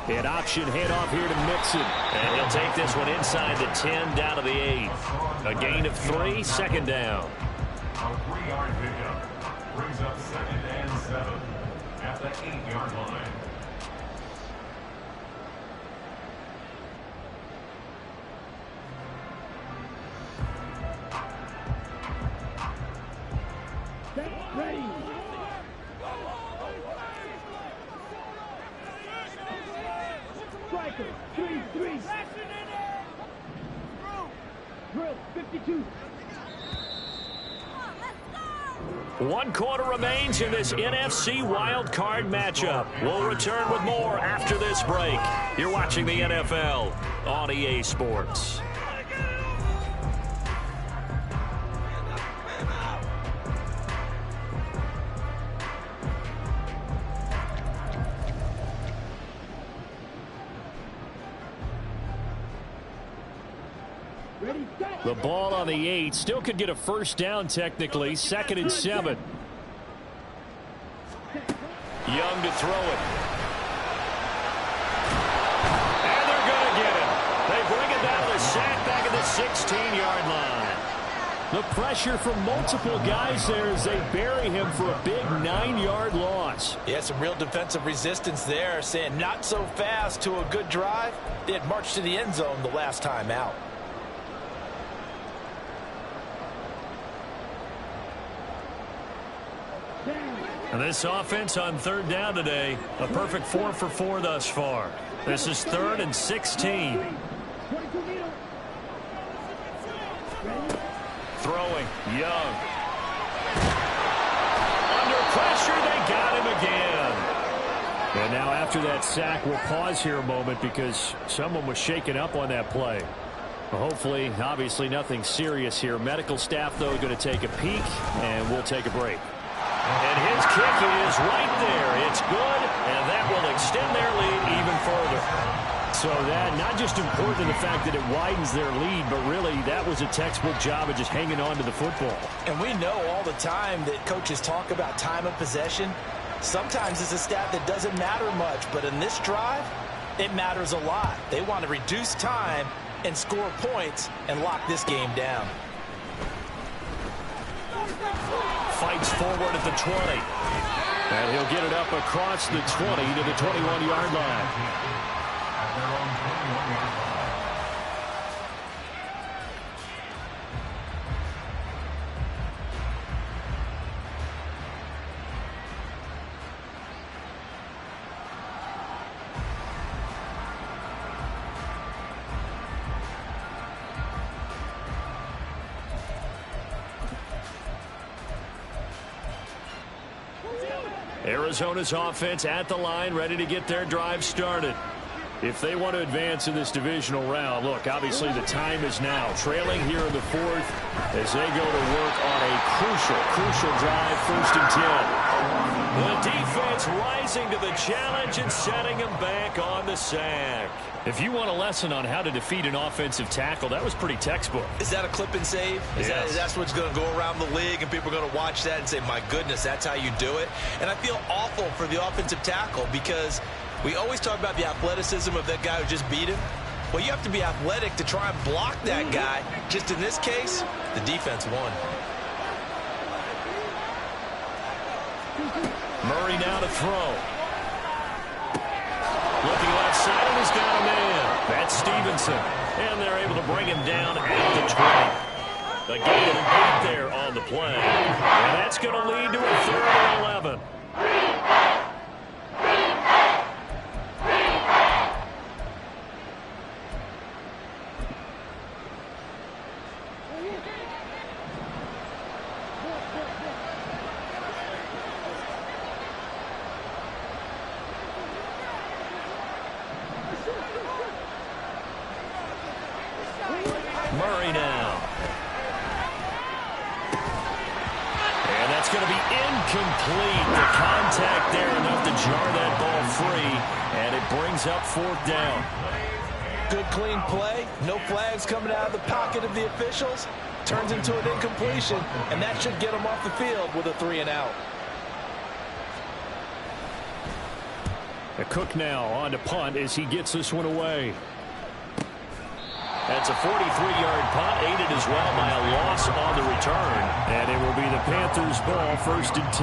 A: An option handoff here to Mixon. And he'll take this one inside the 10 down to the 8. A gain of 3, 2nd down.
D: A 3-yard pickup brings up 2nd and 7 at the 8-yard line.
E: Ready. Striker, 3-3. Drill, 52.
A: 1 quarter remains in this NFC Wildcard matchup. We'll return with more after this break. You're watching the NFL on EA Sports. The ball on the 8. Still could get a first down technically. 2nd and 7. Young to throw it. And they're going to get him. They bring it down to the sack back at the 16-yard line. The pressure from multiple guys there as they bury him for a big 9-yard loss.
C: Yeah, some real defensive resistance there, saying not so fast to a good drive. They had marched to the end zone the last time out.
A: And this offense on 3rd down today, a perfect 4 for 4 thus far. This is 3rd and 16. Throwing, Young. Under pressure, they got him again. And now after that sack, we'll pause here a moment because someone was shaken up on that play. Well, hopefully, obviously nothing serious here. Medical staff, though, going to take a peek, and we'll take a break. And his kick is right there. It's good, and that will extend their lead even further. So that not just important in the fact that it widens their lead, but really that was a textbook job of just hanging on to the football.
C: And we know all the time that coaches talk about time of possession. Sometimes it's a stat that doesn't matter much, but in this drive, it matters a lot. They want to reduce time and score points and lock this game down.
A: Fights forward at the 20. And he'll get it up across the 20 to the 21-yard line.
D: At their own 21-yard line.
A: Arizona's offense at the line, ready to get their drive started. If they want to advance in this divisional round, look, obviously the time is now. Trailing here in the 4th as they go to work on a crucial drive, 1st and 10. The defense rising to the challenge and setting them back on the sack. If you want a lesson on how to defeat an offensive tackle, that was pretty textbook.
B: Is that a clip and save?
A: Yes.
B: That's what's going to go around the league, and people are going to watch that and say, my goodness, that's how you do it? And I feel awful for the offensive tackle because we always talk about the athleticism of that guy who just beat him. Well, you have to be athletic to try and block that guy. Just in this case, the defense won.
A: Murray now to throw. Looking left side, and he's got a man. That's Stevenson. And they're able to bring him down at the 20. The gain of 8 there on the play. And that's going to lead to a 3rd and 11. Murray now. And that's going to be incomplete. The contact there enough to jar that ball free, and it brings up 4th down.
C: Good clean play. No flags coming out of the pocket of the officials. Turns into an incompletion, and that should get them off the field with a 3 and out.
A: Cook now on to punt as he gets this one away. That's a 43-yard punt, aided as well by a loss on the return. And it will be the Panthers' ball, 1st and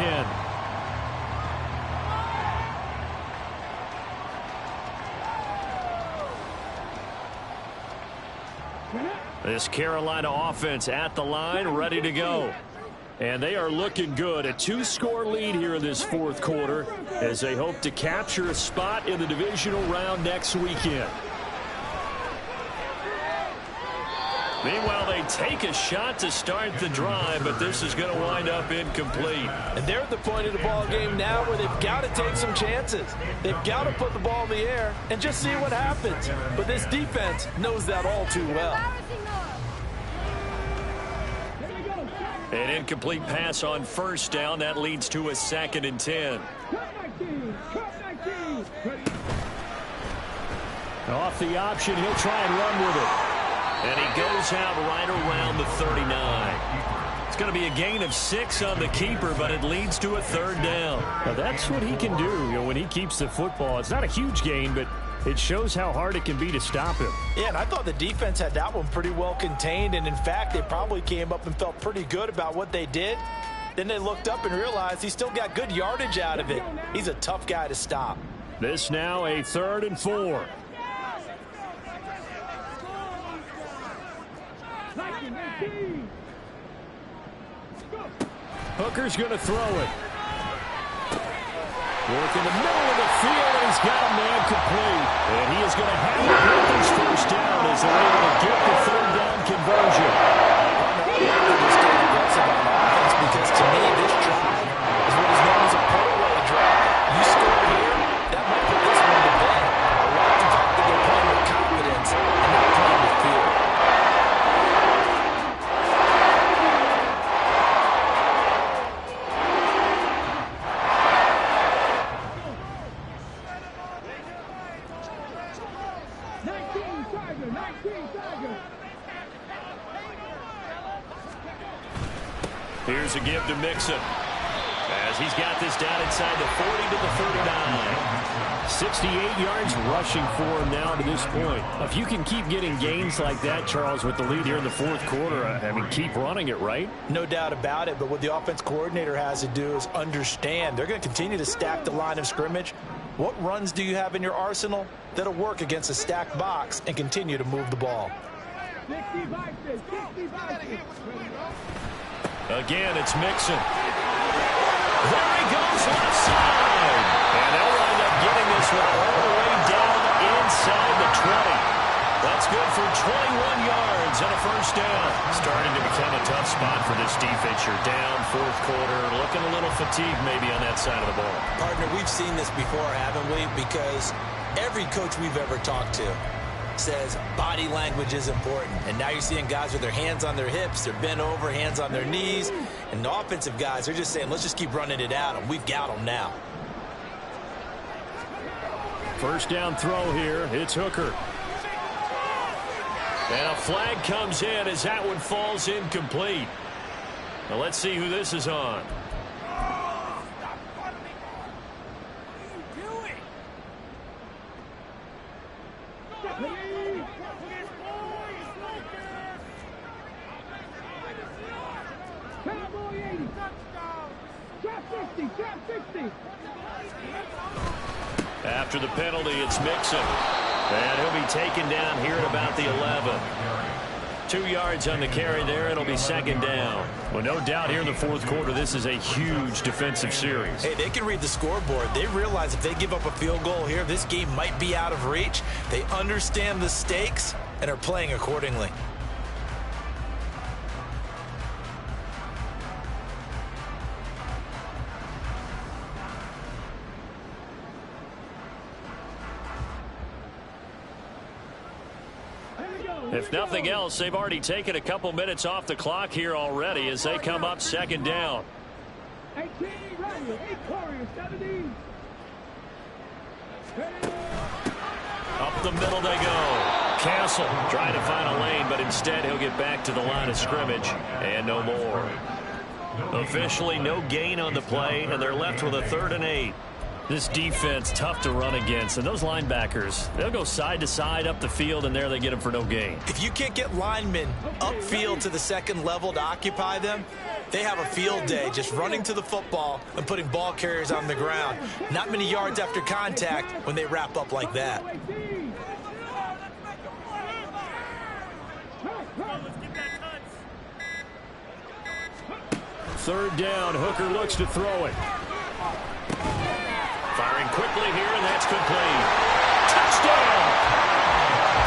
A: 10. This Carolina offense at the line, ready to go. And they are looking good. A 2-score lead here in this fourth quarter as they hope to capture a spot in the divisional round next weekend. Meanwhile, they take a shot to start the drive, but this is going to wind up incomplete.
C: And they're at the point of the ball game now where they've got to take some chances. They've got to put the ball in the air and just see what happens. But this defense knows that all too well.
A: An incomplete pass on first down. That leads to a 2nd and 10. Off the option, he'll try and run with it. And he goes out right around the 39. It's going to be a gain of 6 on the keeper, but it leads to a 3rd down. Now that's what he can do, when he keeps the football. It's not a huge gain, but it shows how hard it can be to stop him.
C: Yeah, and I thought the defense had that one pretty well contained, and in fact, they probably came up and felt pretty good about what they did. Then they looked up and realized he still got good yardage out of it. He's a tough guy to stop.
A: This now a 3rd and 4. Hooker's going to throw it. Work in the middle of the field, and he's got a man complete. And he is going to have the Panthers first down as they're able to get the 3rd down conversion.
C: Because to me, this drive is what is known as a put-away drive. You score here, that might put this one to bed. I like the fact that they're playing with confidence and not playing with fear.
A: Here's a give to Mixon as he's got this down inside the 40 to the 39. 68 yards rushing for him now to this point. If you can keep getting gains like that, Charles, with the lead here in the fourth quarter, I mean, keep running it, right?
C: No doubt about it, but what the offense coordinator has to do is understand they're going to continue to stack the line of scrimmage. What runs do you have in your arsenal that'll work against a stacked box and continue to move the ball?
A: Again, it's Mixon. There he goes left side. And they'll wind up getting this one all the way down inside the 20. That's good for 21 yards and a first down. Starting to become a tough spot for this defense. You're down fourth quarter, looking a little fatigued maybe on that side of the ball.
B: Partner, we've seen this before, haven't we? Because every coach we've ever talked to says body language is important. And now you're seeing guys with their hands on their hips, they're bent over, hands on their knees. And the offensive guys, they're just saying, let's just keep running it at them. We've got them now.
A: First down throw here. It's Hooker. And a flag comes in as that one falls incomplete. Now let's see who this is on. After the penalty, it's Mixon. And he'll be taken down here at about the 11. 2 yards on the carry there. It'll be second down. Well, no doubt here in the fourth quarter, this is a huge defensive series.
B: Hey, they can read the scoreboard. They realize if they give up a field goal here, this game might be out of reach. They understand the stakes and are playing accordingly.
A: If nothing else, they've already taken a couple minutes off the clock here already as they come up second down.
E: 18, ready, 8 Warriors, 17.
A: Up the middle they go. Castle trying to find a lane, but instead he'll get back to the line of scrimmage and no more. Officially no gain on the play, and they're left with a 3rd and 8. This defense tough to run against, and those linebackers, they'll go side to side up the field, and there they get them for no gain.
B: If you can't get linemen upfield to the second level to occupy them, they have a field day just running to the football and putting ball carriers on the ground. Not many yards after contact when they wrap up like that.
A: third down. Hooker looks to throw it. Firing quickly here, and that's complete. Touchdown!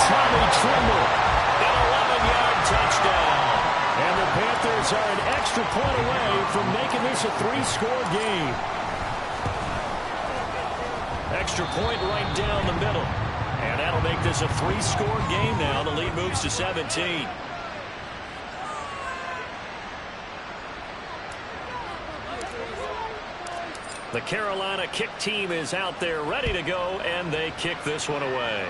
A: Tommy Tremble, an 11-yard touchdown. And the Panthers are an extra point away from making this a 3-score game. Extra point right down the middle. And that'll make this a 3-score game now. The lead moves to 17. The Carolina kick team is out there ready to go, and they kick this one away.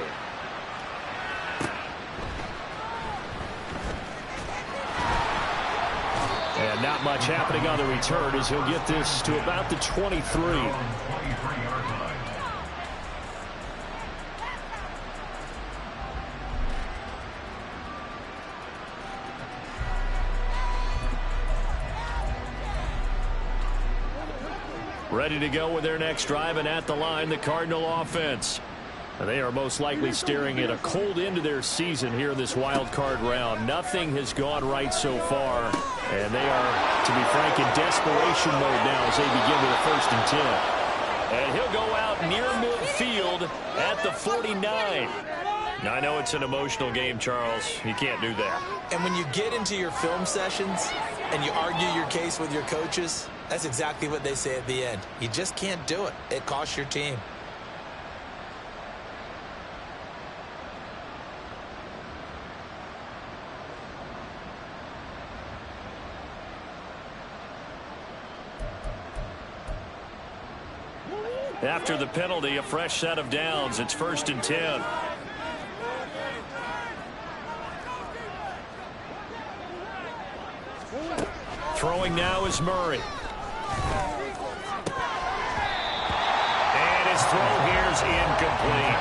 A: And not much happening on the return as he'll get this to about the 23. Ready to go with their next drive, and at the line, the Cardinal offense. And they are most likely staring at a cold end to their season here in this wild card round. Nothing has gone right so far, and they are, to be frank, in desperation mode now as they begin with a 1st and 10. And he'll go out near midfield at the 49. Now, I know it's an emotional game, Charles. You can't do that.
B: And when you get into your film sessions and you argue your case with your coaches, that's exactly what they say at the end. You just can't do it. It costs your team.
A: After the penalty, a fresh set of downs. It's 1st and 10. Throwing now is Murray. And his throw here is incomplete.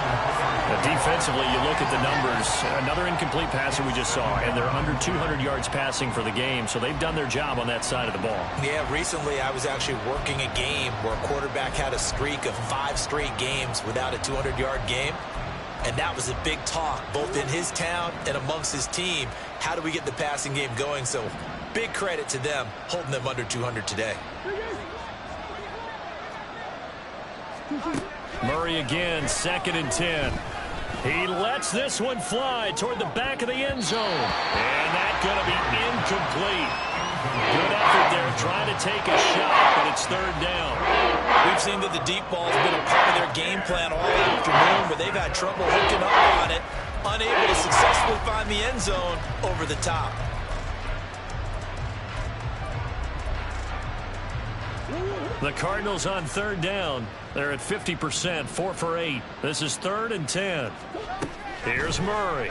A: Defensively, you look at the numbers. Another incomplete passer we just saw, and they're under 200 yards passing for the game, so they've done their job on that side of the ball.
B: Yeah, recently I was actually working a game where a quarterback had a streak of 5 straight games without a 200-yard game, and that was a big talk, both in his town and amongst his team. How do we get the passing game going? So big credit to them, holding them under 200 today.
A: Murray again, 2nd and 10. He lets this one fly toward the back of the end zone. And that's going to be incomplete. Good effort there trying to take a shot, but it's 3rd down.
B: We've seen that the deep ball has been a part of their game plan all afternoon, but they've had trouble hooking up on it, unable to successfully find the end zone over the top.
A: The Cardinals on 3rd down. They're at 50%, 4 for 8. This is 3rd and 10. Here's Murray.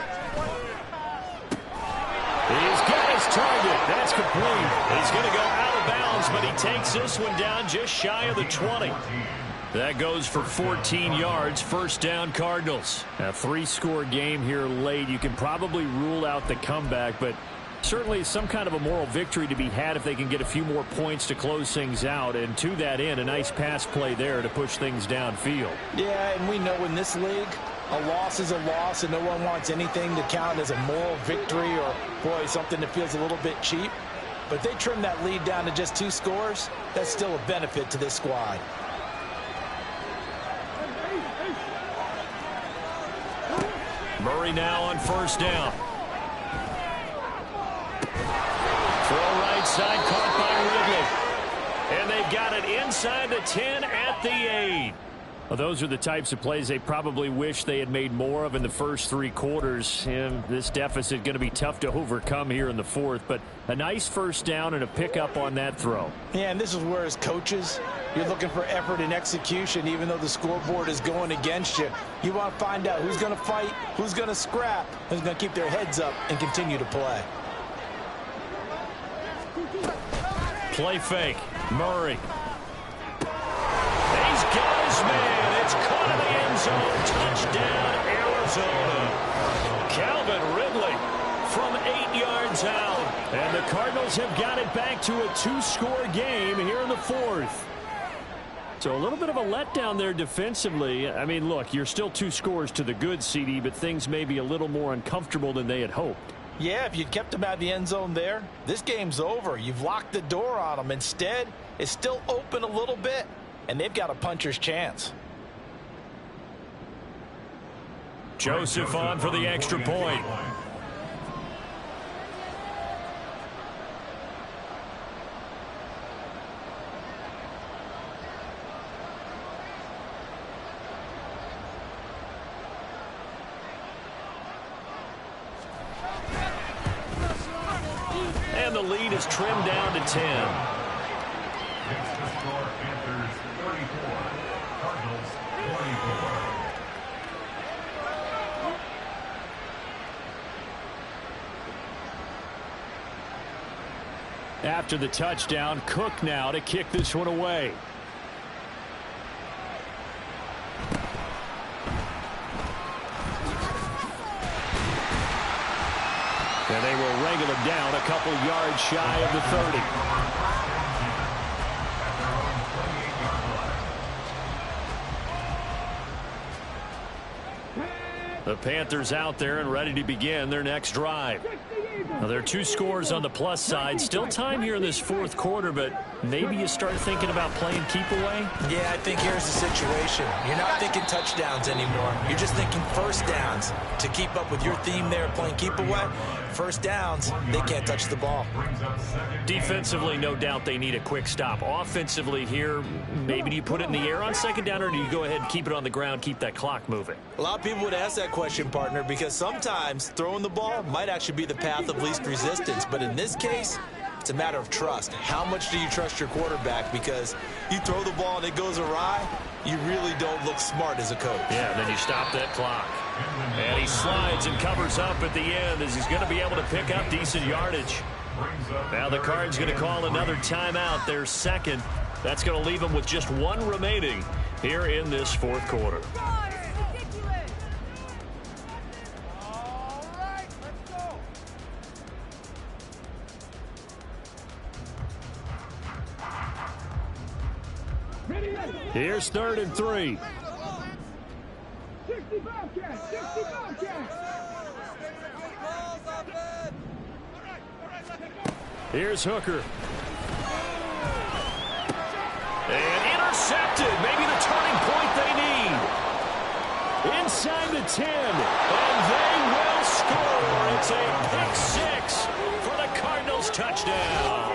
A: He's got his target. That's complete. He's going to go out of bounds, but he takes this one down just shy of the 20. That goes for 14 yards. 1st down, Cardinals. A 3-score game here late. You can probably rule out the comeback, but certainly some kind of a moral victory to be had if they can get a few more points to close things out. And to that end, a nice pass play there to push things downfield.
C: Yeah, and we know in this league, a loss is a loss, and no one wants anything to count as a moral victory or, boy, something that feels a little bit cheap. But if they trim that lead down to just 2 scores, that's still a benefit to this squad.
A: Murray now on 1st down. Throw right side, caught by Ridley. And they've got it inside the 10 at the 8. Well, those are the types of plays they probably wish they had made more of in the first 3 quarters. And this deficit going to be tough to overcome here in the 4th. But a nice 1st down and a pickup on that throw.
C: Yeah, and this is where as coaches, you're looking for effort and execution, even though the scoreboard is going against you. You want to find out who's going to fight, who's going to scrap, who's going to keep their heads up and continue to play.
A: Play fake. Murray. He's got his man. It's caught in the end zone. Touchdown, Arizona. Calvin Ridley from 8 yards out. And the Cardinals have got it back to a 2-score game here in the 4th. So a little bit of a letdown there defensively. I mean, look, you're still 2 scores to the good, CD, but things may be a little more uncomfortable than they had hoped.
C: Yeah, if you'd kept them out of the end zone there, this game's over. You've locked the door on them. Instead, it's still open a little bit, and they've got a puncher's chance.
A: Joseph on for the extra point. And the lead is trimmed down to 10.
D: Next to score, Panthers 34, Cardinals 24.
A: After the touchdown, Cook now to kick this one away. And they will wrangle him down a couple yards shy of the 30. The Panthers out there and ready to begin their next drive. Now, there are 2 scores on the plus side. Still time here in this fourth quarter, but maybe you start thinking about playing keep away?
B: Yeah, I think here's the situation. You're not thinking touchdowns anymore. You're just thinking first downs. To keep up with your theme there, playing keep away, first downs, they can't touch the ball.
A: Defensively, no doubt they need a quick stop. Offensively here, maybe do you put it in the air on second down, or do you go ahead and keep it on the ground, keep that clock moving?
B: A lot of people would ask that question, partner, because sometimes throwing the ball might actually be the path of least resistance. But in this case, it's a matter of trust. How much do you trust your quarterback? Because you throw the ball and it goes awry, you really don't look smart as a coach.
A: Yeah, and then you stop that clock. And he slides and covers up at the end as he's going to be able to pick up decent yardage. Now the Cards going to call another timeout, their second. That's going to leave them with just 1 remaining here in this fourth quarter. Here's 3rd and 3.
E: 65 cats, 65 cats.
A: Here's Hooker. And intercepted. Maybe the turning point they need. Inside the 10. And they will score. It's a pick 6 for the Cardinals touchdown.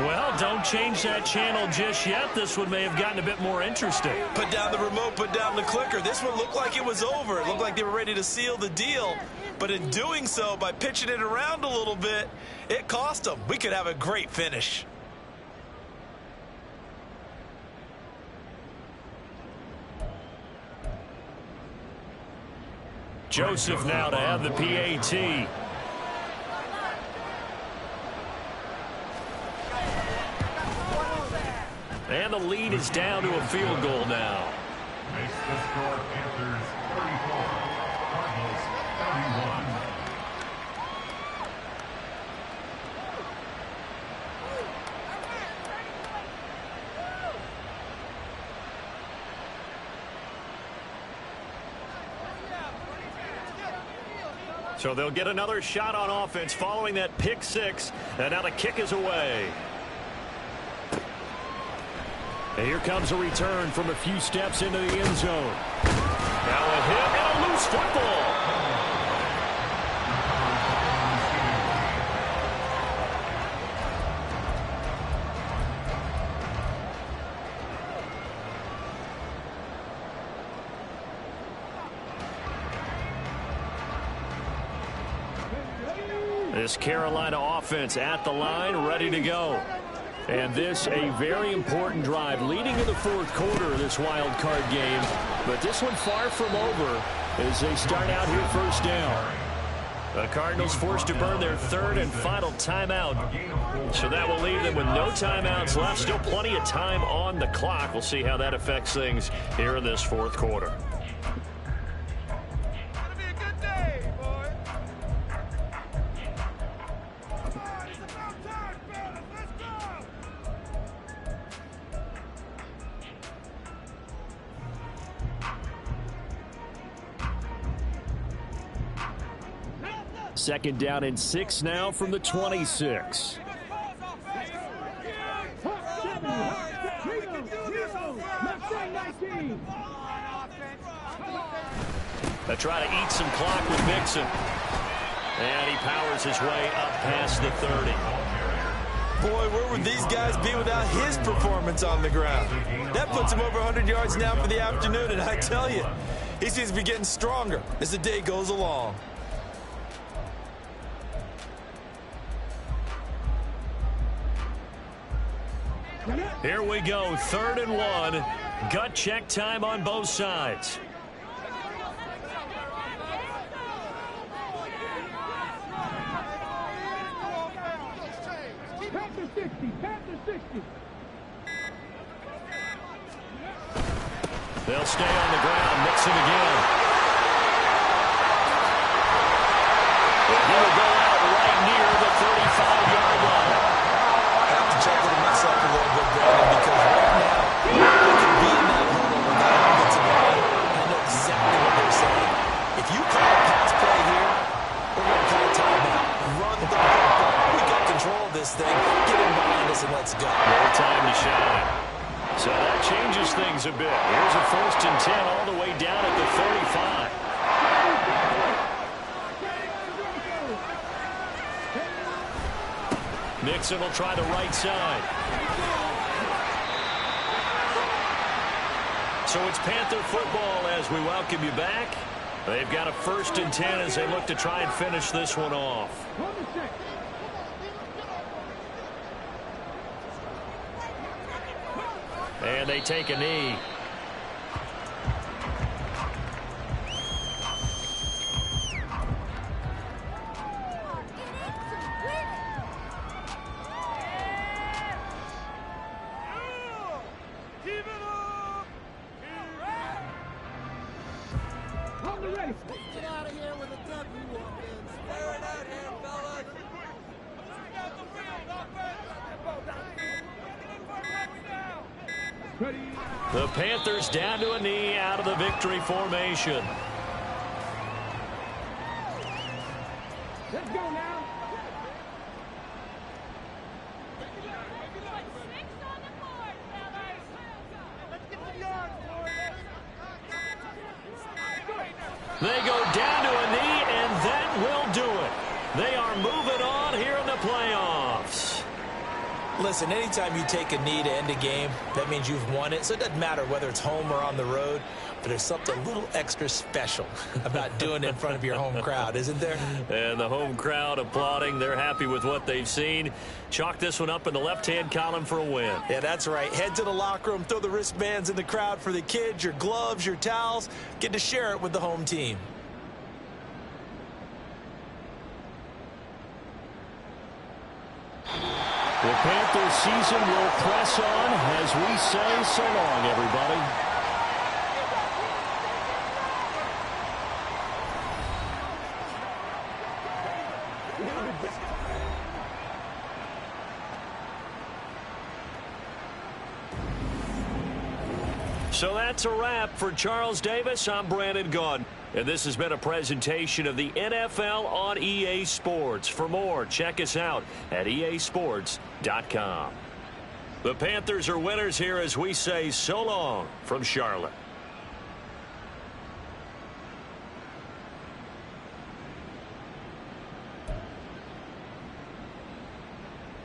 A: Well, don't change that channel just yet. This one may have gotten a bit more interesting.
B: Put down the remote, put down the clicker. This one looked like it was over. It looked like they were ready to seal the deal. But in doing so, by pitching it around a little bit, it cost them. We could have a great finish.
A: Joseph now to have the PAT. And the lead is down to a field goal now.
D: Makes the score Panthers 34, Cardinals 31.
A: So they'll get another shot on offense following that pick 6. And now the kick is away. And here comes a return from a few steps into the end zone. Now a hit and a loose football. This Carolina offense at the line, ready to go. And this a very important drive leading to the fourth quarter of this wild card game. But this one far from over as they start out here first down. The Cardinals forced to burn their 3rd and final timeout. So that will leave them with no timeouts left. Still plenty of time on the clock. We'll see how that affects things here in this fourth quarter. 2nd down and 6 now from the 26. They try to eat some clock with Mixon. And he powers his way up past the 30.
B: Boy, where would these guys be without his performance on the ground? That puts him over 100 yards now for the afternoon, and I tell you, he seems to be getting stronger as the day goes along.
A: Here we go, 3rd and 1. Gut check time on both sides. They'll stay on the ground. Mixon again. He will go out right near the 35-yard line.
B: I have to chuckle to myself a little bit, Brandon, because right now, I could be in that huddle with that offensive line. I know exactly what they're saying. If you call a pass play here, we're going to call a timeout. Run the football. We got control of this thing. Get in behind us and let's go.
A: No time to shine. So that changes things a bit. Here's a 1st and 10 all the way down at the 35. Mixon will try the right side. So it's Panther football as we welcome you back. They've got a 1st and 10 as they look to try and finish this one off. And they take a knee.
G: Get out of here with a W walk in. Square it out here, fellas.
A: The Panthers down to a knee out of the victory formation.
E: Let's go now.
A: They go down to a knee, and that will do it. They are moving on here in the playoffs.
B: Listen, anytime you take a knee to end a game, that means you've won it. So it doesn't matter whether it's home or on the road, but there's something a little extra special about doing it in front of your home crowd, isn't there?
A: And the home crowd applauding. They're happy with what they've seen. Chalk this one up in the left-hand column for a win.
B: Yeah, that's right. Head to the locker room, throw the wristbands in the crowd for the kids, your gloves, your towels. Get to share it with the home team.
A: The Panthers season will press on as we say so long, everybody. So that's a wrap for Charles Davis. I'm Brandon Gaudin. And this has been a presentation of the NFL on EA Sports. For more, check us out at easports.com. The Panthers are winners here as we say so long from Charlotte.